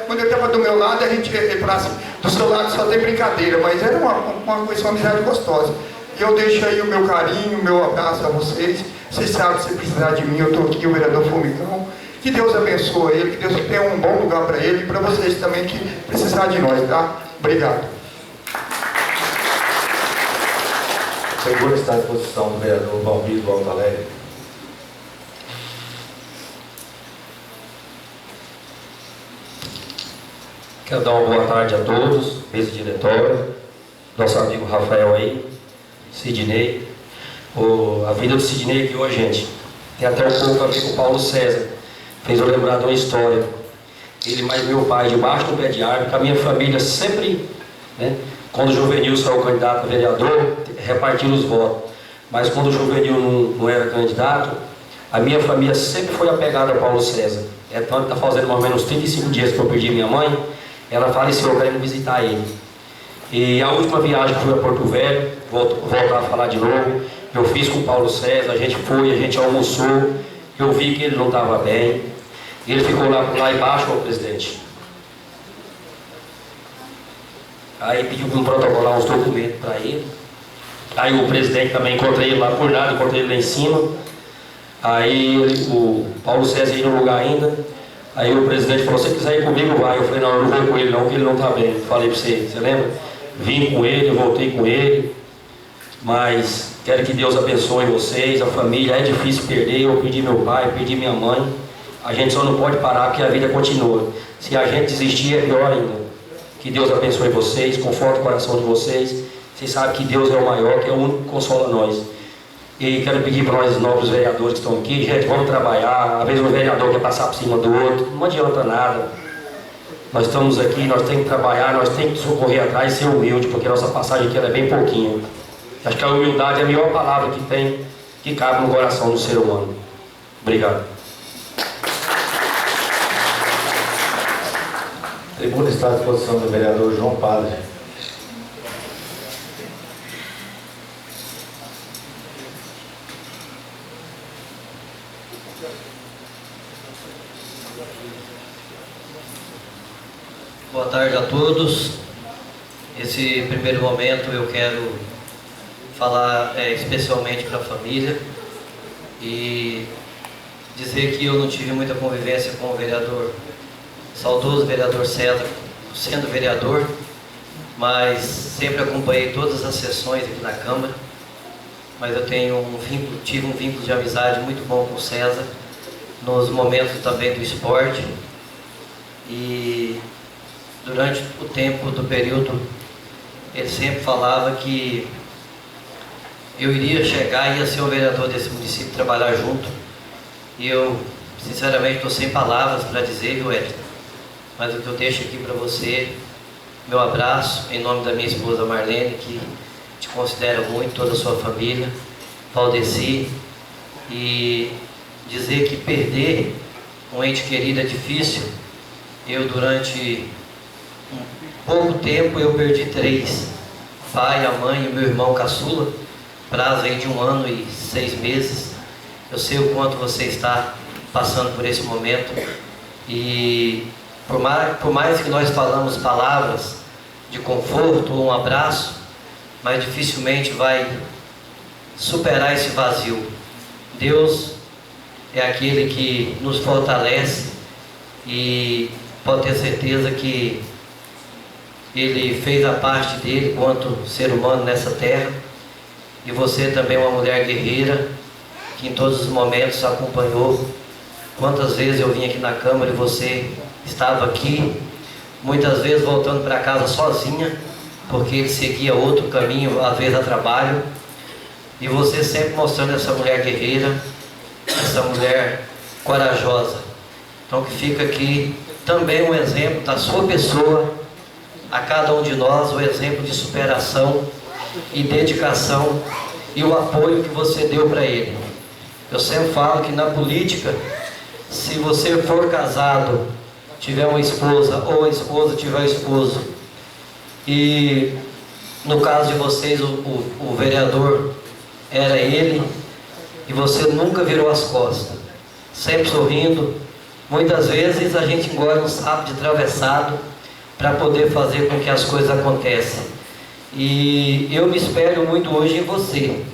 quando ele estava do meu lado, ele falava assim, do seu lado só tem brincadeira, mas era uma coisa, uma amizade gostosa. Eu deixo aí o meu carinho, o meu abraço a vocês. Vocês sabem, se precisar de mim, eu estou aqui, o vereador Formigão. Que Deus abençoe ele, que Deus tenha um bom lugar para ele e para vocês também que precisar de nós, tá? Obrigado. Segunda está à disposição do vereador Valmir do Alto Alegre. Quero dar uma boa tarde a todos, mesa diretória, nosso amigo Rafael aí, Sidney. A vida do Sidney aqui hoje, gente, tem até um pouco a ver com o Paulo César. Fez eu lembrar de uma história. Ele mais meu pai, debaixo do pé de árvore, com a minha família sempre, né, quando o Juvenil saiu candidato a vereador, repartiram os votos. Mas quando o Juvenil não era candidato, a minha família sempre foi apegada ao Paulo César. É tanto que está fazendo mais ou menos 35 dias que eu perdi minha mãe, ela faleceu, eu quero visitar ele. E a última viagem que fui a Porto Velho, voltar a falar de novo, eu fiz com o Paulo César, a gente almoçou, eu vi que ele não estava bem, ele ficou lá embaixo com o presidente. Aí pediu para protocolar uns documentos para ele. Aí o presidente também, encontrei ele lá por nada, encontrei ele lá em cima. Aí o Paulo César ia no lugar ainda. Aí o presidente falou, se você quiser ir comigo, vai. Eu falei, não, eu não vou com ele não, porque ele não está bem. Falei para você lembra? Vim com ele, voltei com ele. Mas quero que Deus abençoe vocês, a família. É difícil perder, eu perdi meu pai, perdi minha mãe. A gente só não pode parar porque a vida continua. Se a gente desistir é pior ainda. Que Deus abençoe vocês, conforte o coração de vocês. Vocês sabem que Deus é o maior, que é o único que consola nós. E quero pedir para nós novos vereadores que estão aqui, gente, vamos trabalhar. Às vezes um vereador quer passar por cima do outro, não adianta nada. Nós estamos aqui, nós temos que trabalhar, nós temos que socorrer atrás e ser humilde, porque a nossa passagem aqui ela é bem pouquinha. Acho que a humildade é a melhor palavra que tem, que cabe no coração do ser humano. Obrigado. A tribuna está à disposição do vereador João Padre. Boa tarde a todos. Esse primeiro momento eu quero falar especialmente para a família e dizer que eu não tive muita convivência com o vereador, saudoso vereador César, sendo vereador, mas sempre acompanhei todas as sessões aqui na Câmara. Mas eu tive um vínculo de amizade muito bom com o César, nos momentos também do esporte. E durante o tempo do período, ele sempre falava que eu iria chegar e ia ser o vereador desse município, trabalhar junto. E eu, sinceramente, estou sem palavras para dizer, viu, Edson? Mas o que eu deixo aqui para você, meu abraço, em nome da minha esposa Marlene, que te considera muito, toda a sua família, Valdeci, e dizer que perder um ente querido é difícil. Eu, durante pouco tempo, eu perdi 3, pai, a mãe e o meu irmão caçula, prazo aí de 1 ano e 6 meses. Eu sei o quanto você está passando por esse momento e por mais que nós falamos palavras de conforto ou um abraço, mas dificilmente vai superar esse vazio. Deus é aquele que nos fortalece e pode ter certeza que Ele fez a parte dele quanto ser humano nessa terra. E você também é uma mulher guerreira, que em todos os momentos acompanhou. Quantas vezes eu vim aqui na Câmara e você estava aqui, muitas vezes voltando para casa sozinha, porque ele seguia outro caminho, às vezes a trabalho. E você sempre mostrando essa mulher guerreira, essa mulher corajosa. Então que fica aqui também um exemplo da sua pessoa, a cada um de nós, o exemplo de superação e dedicação e o apoio que você deu para ele. Eu sempre falo que na política, se você for casado tiver uma esposa ou a esposa tiver um esposo e no caso de vocês o vereador era ele e você nunca virou as costas, sempre sorrindo, muitas vezes a gente engole um sapo de atravessado para poder fazer com que as coisas aconteçam. E eu me espelho muito hoje em você,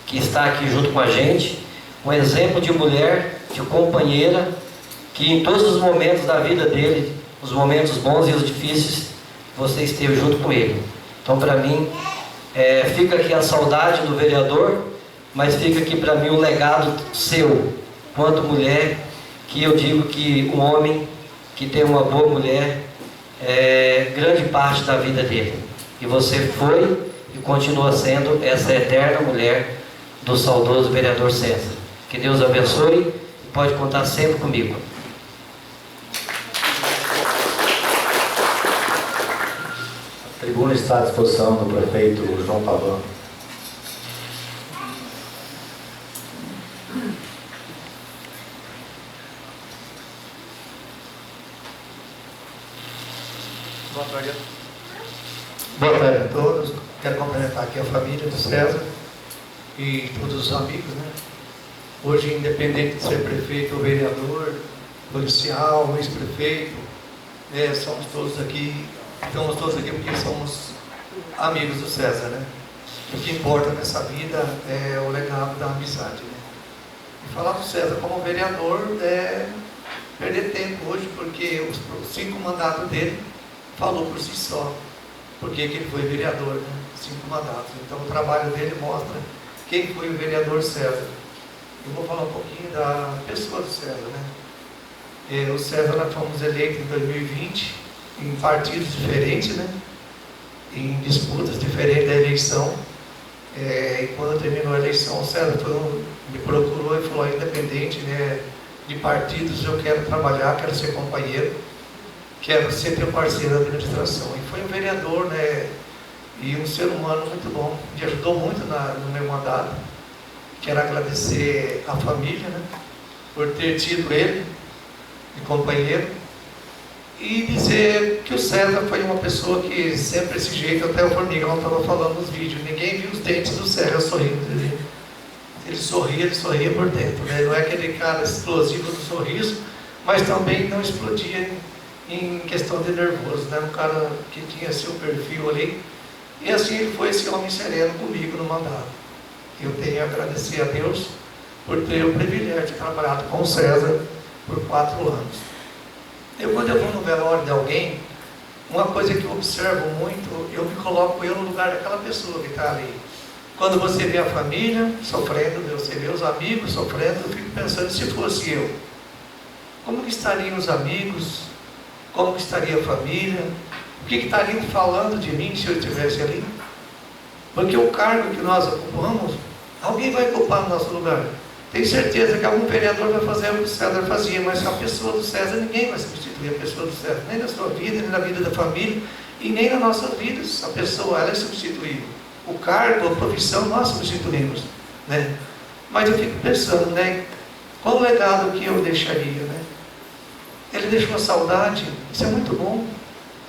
que está aqui junto com a gente, um exemplo de mulher, de companheira, que em todos os momentos da vida dele, os momentos bons e os difíceis, você esteve junto com ele. Então, para mim, fica aqui a saudade do vereador, mas fica aqui para mim o legado seu, quanto mulher, que eu digo que um homem que tem uma boa mulher é grande parte da vida dele. E você foi e continua sendo essa eterna mulher do saudoso vereador César. Que Deus abençoe e pode contar sempre comigo. A tribuna está à disposição do prefeito João Pavão. Boa tarde. Boa tarde a todos. Quero cumprimentar aqui a família do César e todos os amigos, né? Hoje, independente de ser prefeito ou vereador, policial, ex-prefeito, estamos todos aqui porque somos amigos do César, né? O que importa nessa vida é o legado da amizade, né? E falar do César como vereador é perder tempo hoje, porque os 5 mandatos dele falou por si só, porque ele foi vereador, né? 5 mandatos. Então o trabalho dele mostra quem foi o vereador César. Eu vou falar um pouquinho da pessoa do César, né? O César, nós fomos eleitos em 2020 em partidos diferentes, né? Em disputas diferentes da eleição. E quando terminou a eleição, o César me procurou e falou: independente, né, de partidos, eu quero trabalhar, quero ser companheiro, quero ser teu parceiro da administração. E foi um vereador, né, e um ser humano muito bom, me ajudou muito no meu mandato. Quero agradecer à família, né, por ter tido ele de companheiro, e dizer que o César foi uma pessoa que sempre esse jeito, até o Formigão estava falando nos vídeos, ninguém viu os dentes do César sorrindo. Ele sorria por dentro, né? Não é aquele cara explosivo do sorriso, mas também não explodia em questão de nervoso, né? Um cara que tinha seu perfil ali, e assim ele foi esse homem sereno comigo no mandato. Eu tenho a agradecer a Deus por ter o privilégio de trabalhar com o César por 4 anos. Quando eu vou no velório de alguém, uma coisa que eu observo muito, eu me coloco no lugar daquela pessoa que está ali. Quando você vê a família sofrendo, você vê os amigos sofrendo, eu fico pensando, se fosse eu, como que estariam os amigos, como que estaria a família, o que estariam falando de mim se eu estivesse ali? Porque o cargo que nós ocupamos, alguém vai ocupar no nosso lugar. Tenho certeza que algum vereador vai fazer o que o César fazia, mas a pessoa do César, ninguém vai substituir a pessoa do César, nem na sua vida, nem na vida da família, e nem na nossa vida. A pessoa, ela é substituível. O cargo, a profissão, nós substituímos, né? Mas eu fico pensando, né? Qual o legado que eu deixaria, né? Ele deixou uma saudade, isso é muito bom.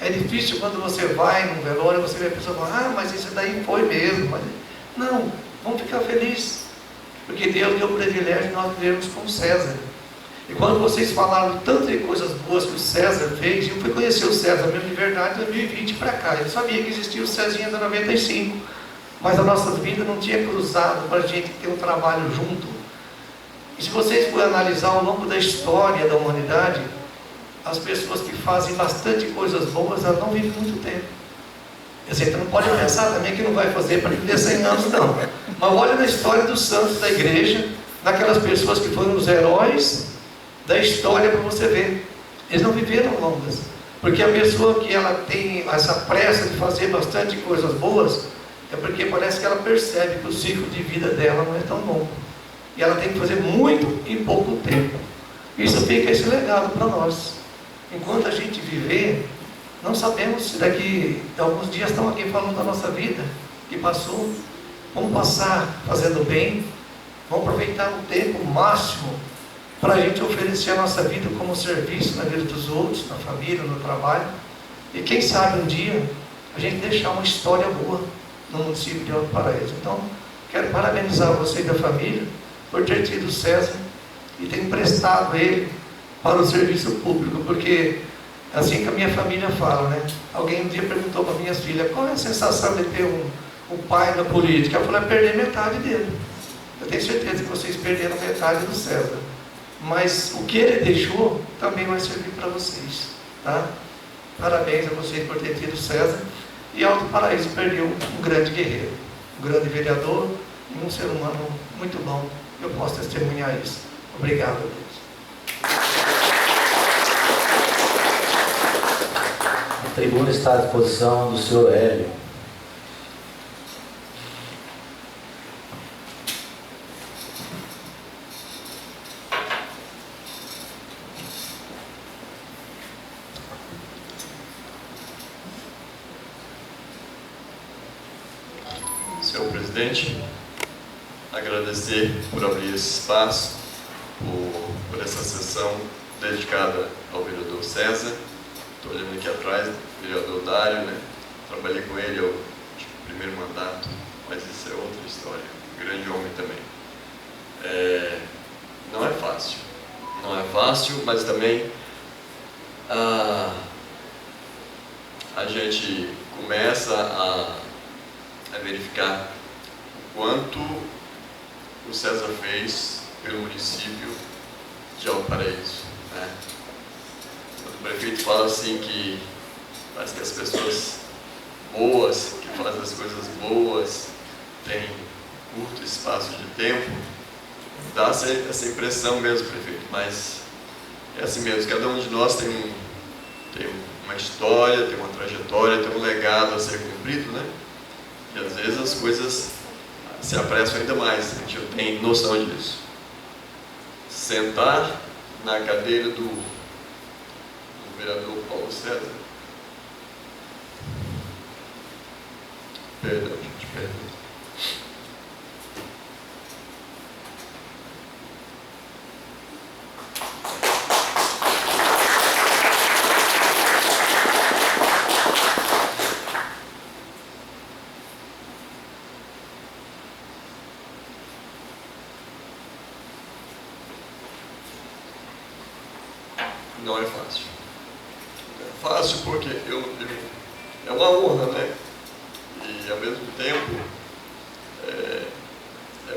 É difícil quando você vai num velório, você vê a pessoa falar, mas isso daí foi mesmo. Mas... Não, vamos ficar felizes, porque Deus deu o privilégio de nós vivermos com o César. E quando vocês falaram tanto de coisas boas que o César fez, eu fui conhecer o César mesmo de verdade em 2020 para cá. Eu sabia que existia o Cezinha da 95, mas a nossa vida não tinha cruzado para a gente ter um trabalho junto. E se vocês forem analisar ao longo da história da humanidade, as pessoas que fazem bastante coisas boas, elas não vivem muito tempo. Você não pode pensar também que não vai fazer para viver 100 anos, não. Mas olha na história dos santos da igreja, naquelas pessoas que foram os heróis da história, para você ver. Eles não viveram longas. Porque a pessoa que ela tem essa pressa de fazer bastante coisas boas, é porque parece que ela percebe que o ciclo de vida dela não é tão longo. E ela tem que fazer muito em pouco tempo. Isso fica esse legado para nós. Enquanto a gente viver, não sabemos se daqui a alguns dias estão aqui falando da nossa vida, que passou. Vamos passar fazendo bem, vamos aproveitar o tempo máximo para a gente oferecer a nossa vida como serviço na vida dos outros, na família, no trabalho. E quem sabe um dia a gente deixar uma história boa no município de Alto Paraíso. Então, quero parabenizar você e da família por ter tido o César e ter emprestado ele para o serviço público, porque é assim que a minha família fala, né? Alguém um dia perguntou para minhas filhas, qual é a sensação de ter um pai na política? Eu falei, perder metade dele. Eu tenho certeza que vocês perderam metade do César. Mas o que ele deixou também vai servir para vocês, tá? Parabéns a vocês por ter tido o César. E Alto Paraíso perdeu um grande guerreiro, um grande vereador e um ser humano muito bom. Eu posso testemunhar isso. Obrigado a Deus. A tribuna está à disposição do senhor Hélio. Senhor presidente, agradecer por abrir esse espaço, por essa sessão dedicada ao vereador César. Estou olhando aqui atrás, o vereador Dário, né? Trabalhei com ele no primeiro mandato, mas isso é outra história. Um grande homem também. Não é fácil. Não é fácil, mas também a gente começa a verificar o quanto o César fez pelo município de Alto Paraíso, né? Quando o prefeito fala assim que parece que as pessoas boas, que fazem as coisas boas, têm curto espaço de tempo, dá essa impressão mesmo, prefeito, mas é assim mesmo, cada um de nós tem uma história, tem uma trajetória, tem um legado a ser cumprido, né? E às vezes as coisas se apressam ainda mais, a gente não tem noção disso. Sentar na cadeira do vereador Paulo César. Perdão, gente, perdão. Não é fácil. Não é fácil porque é uma honra, né? E ao mesmo tempo é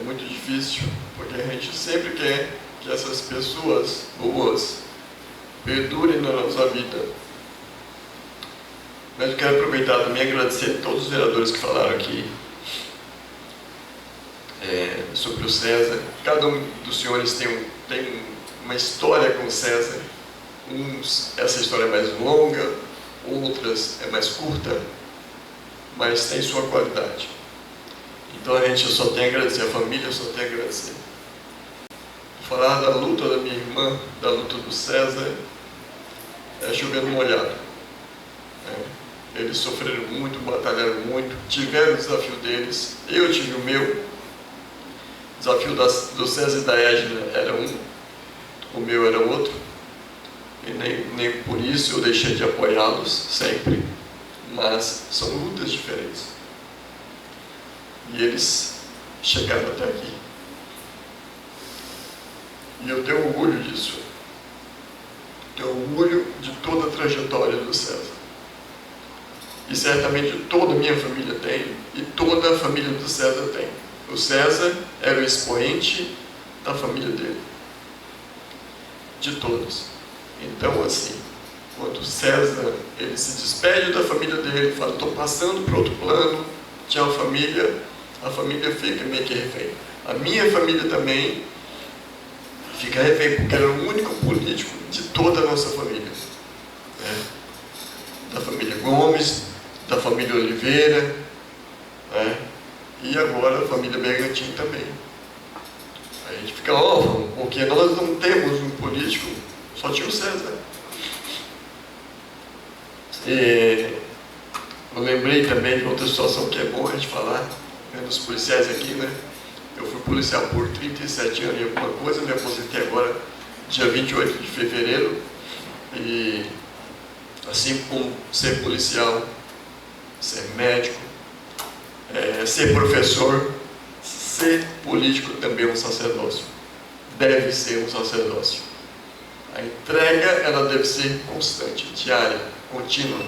muito difícil, porque a gente sempre quer que essas pessoas boas perdurem na nossa vida. Mas eu quero aproveitar também e agradecer a todos os vereadores que falaram aqui sobre o César. Cada um dos senhores tem uma história com o César. Uns, essa história é mais longa, outras é mais curta, mas tem sua qualidade. Então a gente só tem a agradecer, a família só tem a agradecer. Falar da luta da minha irmã, da luta do César, é chovendo molhado. Eles sofreram muito, batalharam muito, tiveram o desafio deles, eu tive o meu. O desafio do César e da Edna era um, o meu era outro. E nem por isso eu deixei de apoiá-los sempre, mas são lutas diferentes. E eles chegaram até aqui. E eu tenho orgulho disso. Tenho orgulho de toda a trajetória do César. E certamente toda a minha família tem, e toda a família do César tem. O César era o expoente da família dele. De todos. Então, assim, quando o César ele se despede da família dele, fala, estou passando para outro plano, tinha uma família, a família fica meio que refém. A minha família também fica refém, porque era o único político de toda a nossa família. Né? Da família Gomes, da família Oliveira, né? E agora a família Bergantin também. A gente fica órfão, porque nós não temos um político. Só tinha o César. Eu lembrei também de outra situação que é bom a gente falar, né, dos policiais aqui, né? Eu fui policial por 37 anos e alguma coisa, me aposentei agora dia 28 de fevereiro, e assim como ser policial, ser médico, ser professor, ser político também é um sacerdócio. Deve ser um sacerdócio. A entrega, ela deve ser constante, diária, contínua.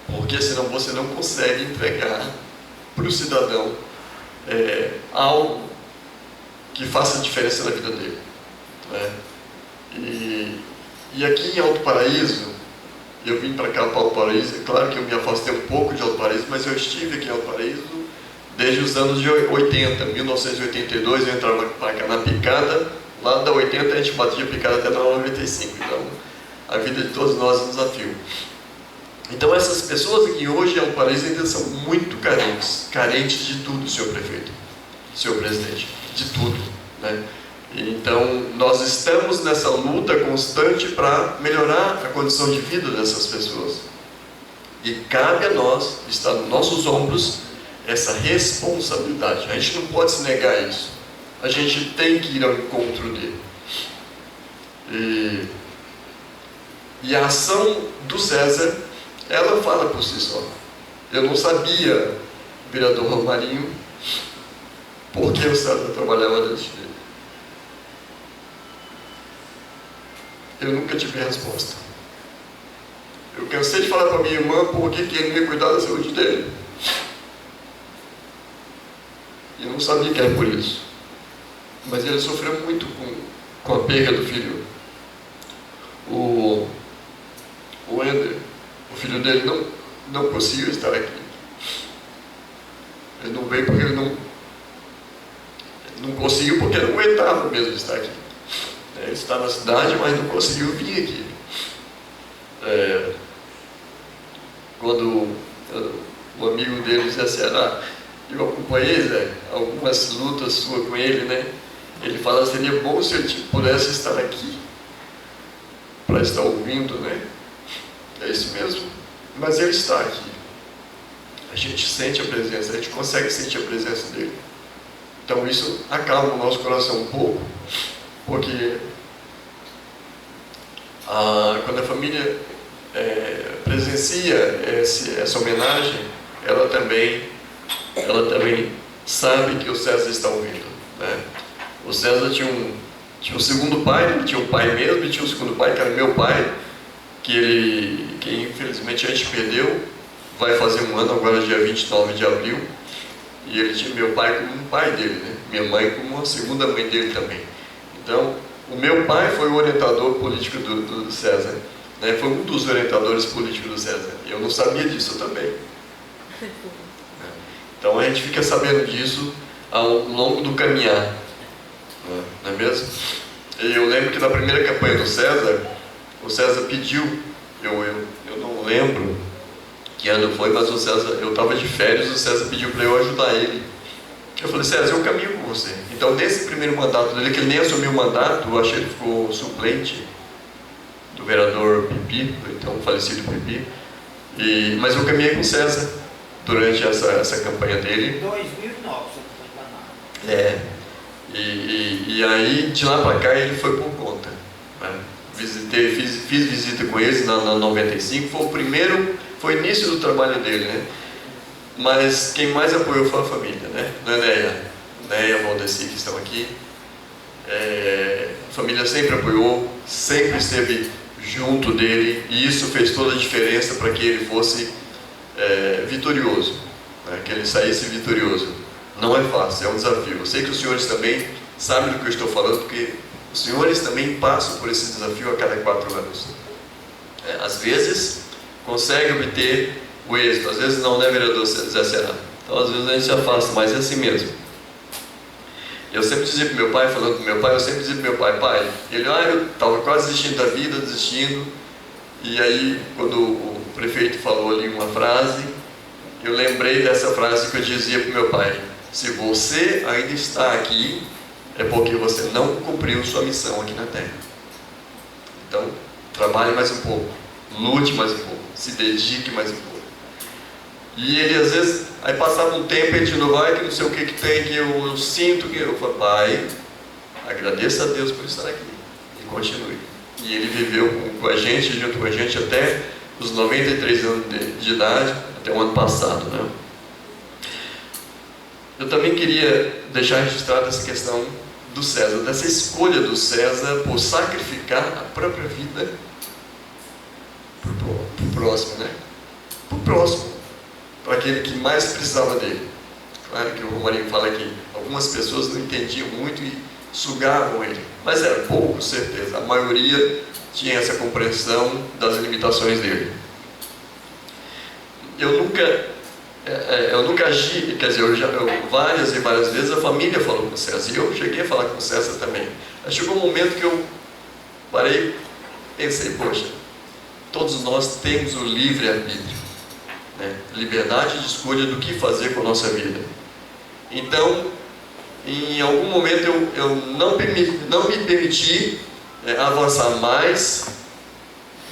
Porque senão você não consegue entregar para o cidadão algo que faça diferença na vida dele, né? E aqui em Alto Paraíso, eu vim para cá, para Alto Paraíso, é claro que eu me afastei um pouco de Alto Paraíso, mas eu estive aqui em Alto Paraíso desde os anos de 80, 1982, eu entrava para cá na picada, lá da 80 a gente batia picada até na 95, então a vida de todos nós é um desafio. Então essas pessoas aqui hoje em Alto Paraíso ainda são muito carentes de tudo, senhor prefeito, senhor presidente, de tudo, né? Então nós estamos nessa luta constante para melhorar a condição de vida dessas pessoas. E cabe a nós, está nos nossos ombros, essa responsabilidade. A gente não pode se negar isso. A gente tem que ir ao encontro dele. E a ação do César, ela fala por si só. Eu não sabia, vereador Romarinho, por que o César trabalhava desse jeito. Eu nunca tive resposta. Eu cansei de falar para minha irmã por que ele não ia cuidar da saúde dele. E eu não sabia que era por isso. Mas ele sofreu muito com a perda do filho. O Ender, o filho dele, não conseguiu estar aqui. Ele não veio porque ele não conseguiu, porque ele não aguentava mesmo estar aqui. Ele está na cidade, mas não conseguiu vir aqui. Quando o amigo dele disse assim, eu acompanhei, Zé, algumas lutas suas com ele, né? Ele fala, seria bom se eu pudesse estar aqui, para estar ouvindo, né? É isso mesmo. Mas ele está aqui. A gente sente a presença, a gente consegue sentir a presença dele. Então isso acalma o nosso coração um pouco, porque quando a família presencia essa homenagem, ela também sabe que o César está ouvindo, né? O César tinha um segundo pai, ele tinha um pai mesmo, e tinha um segundo pai, que era meu pai, que infelizmente a gente perdeu, vai fazer um ano agora, dia 29 de abril, e ele tinha meu pai como um pai dele, né? Minha mãe como uma segunda mãe dele também. Então, o meu pai foi o orientador político do César, né? Foi um dos orientadores políticos do César, e eu não sabia disso também. Então a gente fica sabendo disso ao longo do caminhar, não é mesmo? E eu lembro que na primeira campanha do César, o César pediu, eu não lembro que ano foi, mas o César, eu estava de férias, o César pediu para eu ajudar ele. Eu falei, César, eu caminho com você. Então nesse primeiro mandato dele, que ele nem assumiu o mandato, eu achei que ele ficou suplente do vereador Pipi, do então falecido Pipi, mas eu caminhei com o César durante essa campanha dele. 2009, se não estou enganado. E aí de lá para cá ele foi por conta, né? Fiz visita com eles na 95, foi o início do trabalho dele, né? Mas quem mais apoiou foi a família, né? Neia, Valdeci, que estão aqui. A família sempre apoiou, sempre esteve junto dele, e isso fez toda a diferença para que ele fosse vitorioso, né? Que ele saísse vitorioso. Não é fácil, é um desafio. Eu sei que os senhores também sabem do que eu estou falando, porque os senhores também passam por esse desafio a cada 4 anos. Às vezes consegue obter o êxito, às vezes não, né, vereador Zé Será? Então às vezes a gente se afasta, mas é assim mesmo. Eu sempre dizia para o meu pai, falando com meu pai, eu sempre dizia para o meu pai, ele, eu estava quase desistindo da vida, e aí quando o prefeito falou ali uma frase, eu lembrei dessa frase que eu dizia para o meu pai: se você ainda está aqui, é porque você não cumpriu sua missão aqui na Terra. Então, trabalhe mais um pouco, lute mais um pouco, se dedique mais um pouco. E ele às vezes, aí passava um tempo, ele de novo, que não sei o que tem, que eu sinto que eu falo, pai, agradeça a Deus por estar aqui e continue. E ele viveu com a gente, junto com a gente, até os 93 anos de idade, até o ano passado, né? Eu também queria deixar registrada essa questão do César, dessa escolha do César por sacrificar a própria vida para o próximo, né? Para o próximo, para aquele que mais precisava dele. Claro que o Romarinho fala que algumas pessoas não entendiam muito e sugavam ele, mas era pouco, certeza. A maioria tinha essa compreensão das limitações dele. Eu nunca agi, quer dizer, várias e várias vezes a família falou com o César, e eu cheguei a falar com o César também. Aí chegou um momento que eu parei, pensei, poxa, todos nós temos o livre-arbítrio, né? Liberdade de escolha do que fazer com a nossa vida. Então, em algum momento eu não me permiti avançar mais,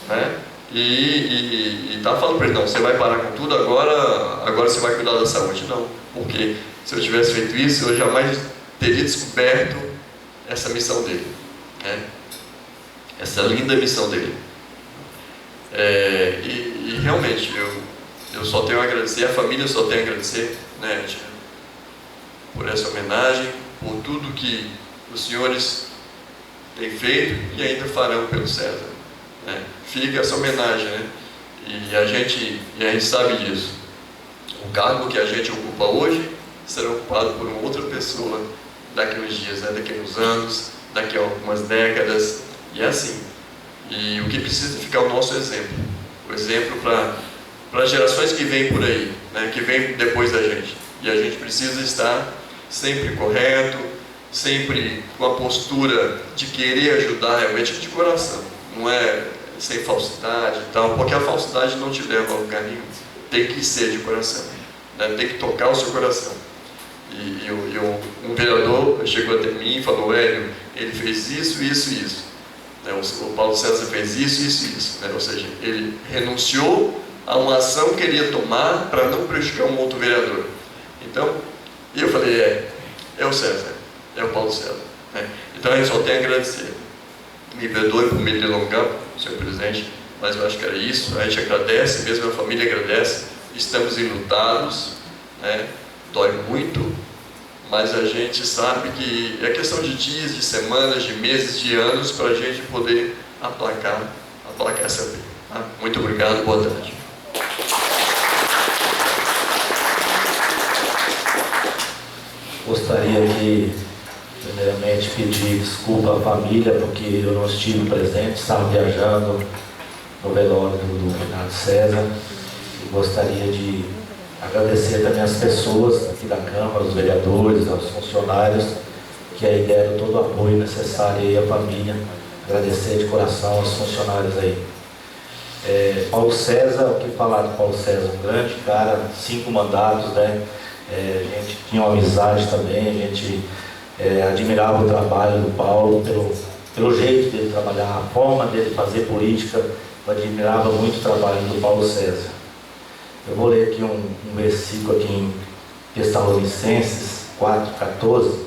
né? E estava falando para ele, não, você vai parar com tudo agora você vai cuidar da saúde. Não, porque se eu tivesse feito isso, eu jamais teria descoberto essa missão dele, né? Essa linda missão dele. E realmente, eu só tenho a agradecer, a família só tem a agradecer, né, tia, por essa homenagem, por tudo que os senhores têm feito e ainda farão pelo César, né? Fica essa homenagem, né? E a gente sabe disso. O cargo que a gente ocupa hoje será ocupado por uma outra pessoa daqui a uns dias, né? Daqui a uns anos, daqui a algumas décadas, e é assim. E o que precisa ficar é o nosso exemplo, o exemplo para gerações que vêm por aí, né? Que vêm depois da gente. E a gente precisa estar sempre correto, sempre com a postura de querer ajudar realmente de coração, não é sem falsidade e tal, porque a falsidade não te leva a lugar nenhum. Tem que ser de coração, né? Tem que tocar o seu coração. E um vereador chegou até mim e falou, Hélio, ele fez isso, isso, isso, né? O Paulo César fez isso, isso, isso, né? Ou seja, ele renunciou a uma ação que ele ia tomar para não prejudicar um outro vereador. Então, eu falei, é o César, é o Paulo César, né? Então a gente só tem a agradecer. Me perdoe por me delongar, senhor presidente, mas eu acho que era isso. A gente agradece, mesmo a família agradece. Estamos enlutados, né? Dói muito, mas a gente sabe que é questão de dias, de semanas, de meses, de anos para a gente poder aplacar essa vida. Tá? Muito obrigado, boa tarde. Gostaria de, primeiramente, pedir desculpa à família, porque eu não estive presente, estava viajando no velório do Renato César. E gostaria de agradecer também as pessoas aqui da Câmara, os vereadores, aos funcionários, que aí deram todo o apoio necessário aí à família. Agradecer de coração aos funcionários aí. Paulo César, o que falar de Paulo César? Um grande cara, 5 mandatos, né? A gente tinha uma amizade também, a gente admirava o trabalho do Paulo, pelo jeito dele trabalhar, a forma dele fazer política. Eu admirava muito o trabalho do Paulo César. Eu vou ler aqui um versículo aqui em Tessalonicenses 4,14.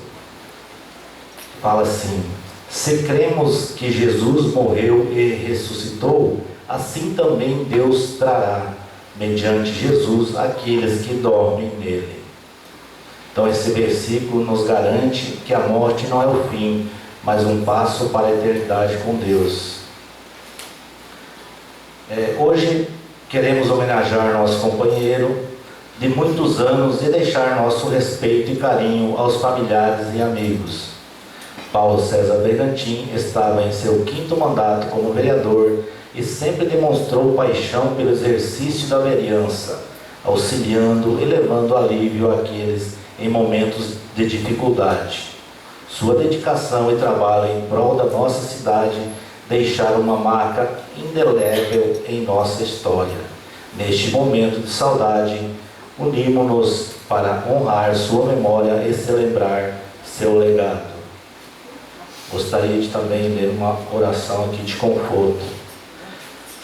Fala assim: se cremos que Jesus morreu e ressuscitou, assim também Deus trará, mediante Jesus, aqueles que dormem nele. Então esse versículo nos garante que a morte não é o fim, mas um passo para a eternidade com Deus. Hoje queremos homenagear nosso companheiro de muitos anos e deixar nosso respeito e carinho aos familiares e amigos. Paulo César Bergantin estava em seu 5º mandato como vereador e sempre demonstrou paixão pelo exercício da vereança, auxiliando e levando alívio àqueles em momentos de dificuldade. Sua dedicação e trabalho em prol da nossa cidade deixaram uma marca indelével em nossa história. Neste momento de saudade, unimos-nos para honrar sua memória e celebrar seu legado. Gostaria de também ler uma oração aqui de conforto.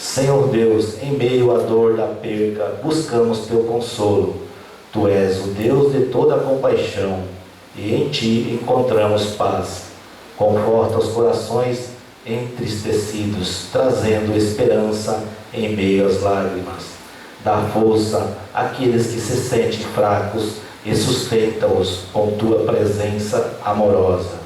Senhor Deus, em meio à dor da perca, buscamos teu consolo. Tu és o Deus de toda compaixão, e em ti encontramos paz. Conforta os corações entristecidos, trazendo esperança em meio às lágrimas. Dá força àqueles que se sentem fracos e sustenta-os com tua presença amorosa.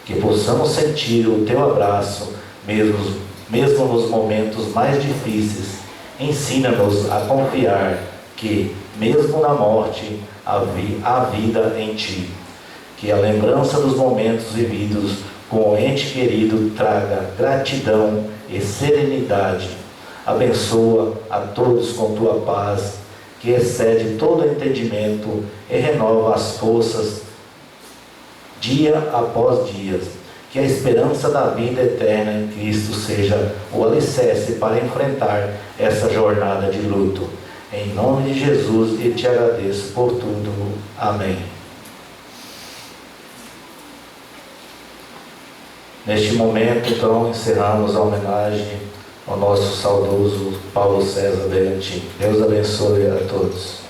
Que possamos sentir o teu abraço, mesmo nos momentos mais difíceis. Ensina-nos a confiar que, mesmo na morte, há vida em ti. Que a lembrança dos momentos vividos com o ente querido traga gratidão e serenidade. Abençoa a todos com tua paz, que excede todo entendimento e renova as forças dia após dia. Que a esperança da vida eterna em Cristo seja o alicerce para enfrentar essa jornada de luto. Em nome de Jesus, e te agradeço por tudo. Amém. Neste momento, então, encerramos a homenagem ao nosso saudoso Paulo César Bergantin. Deus abençoe a todos.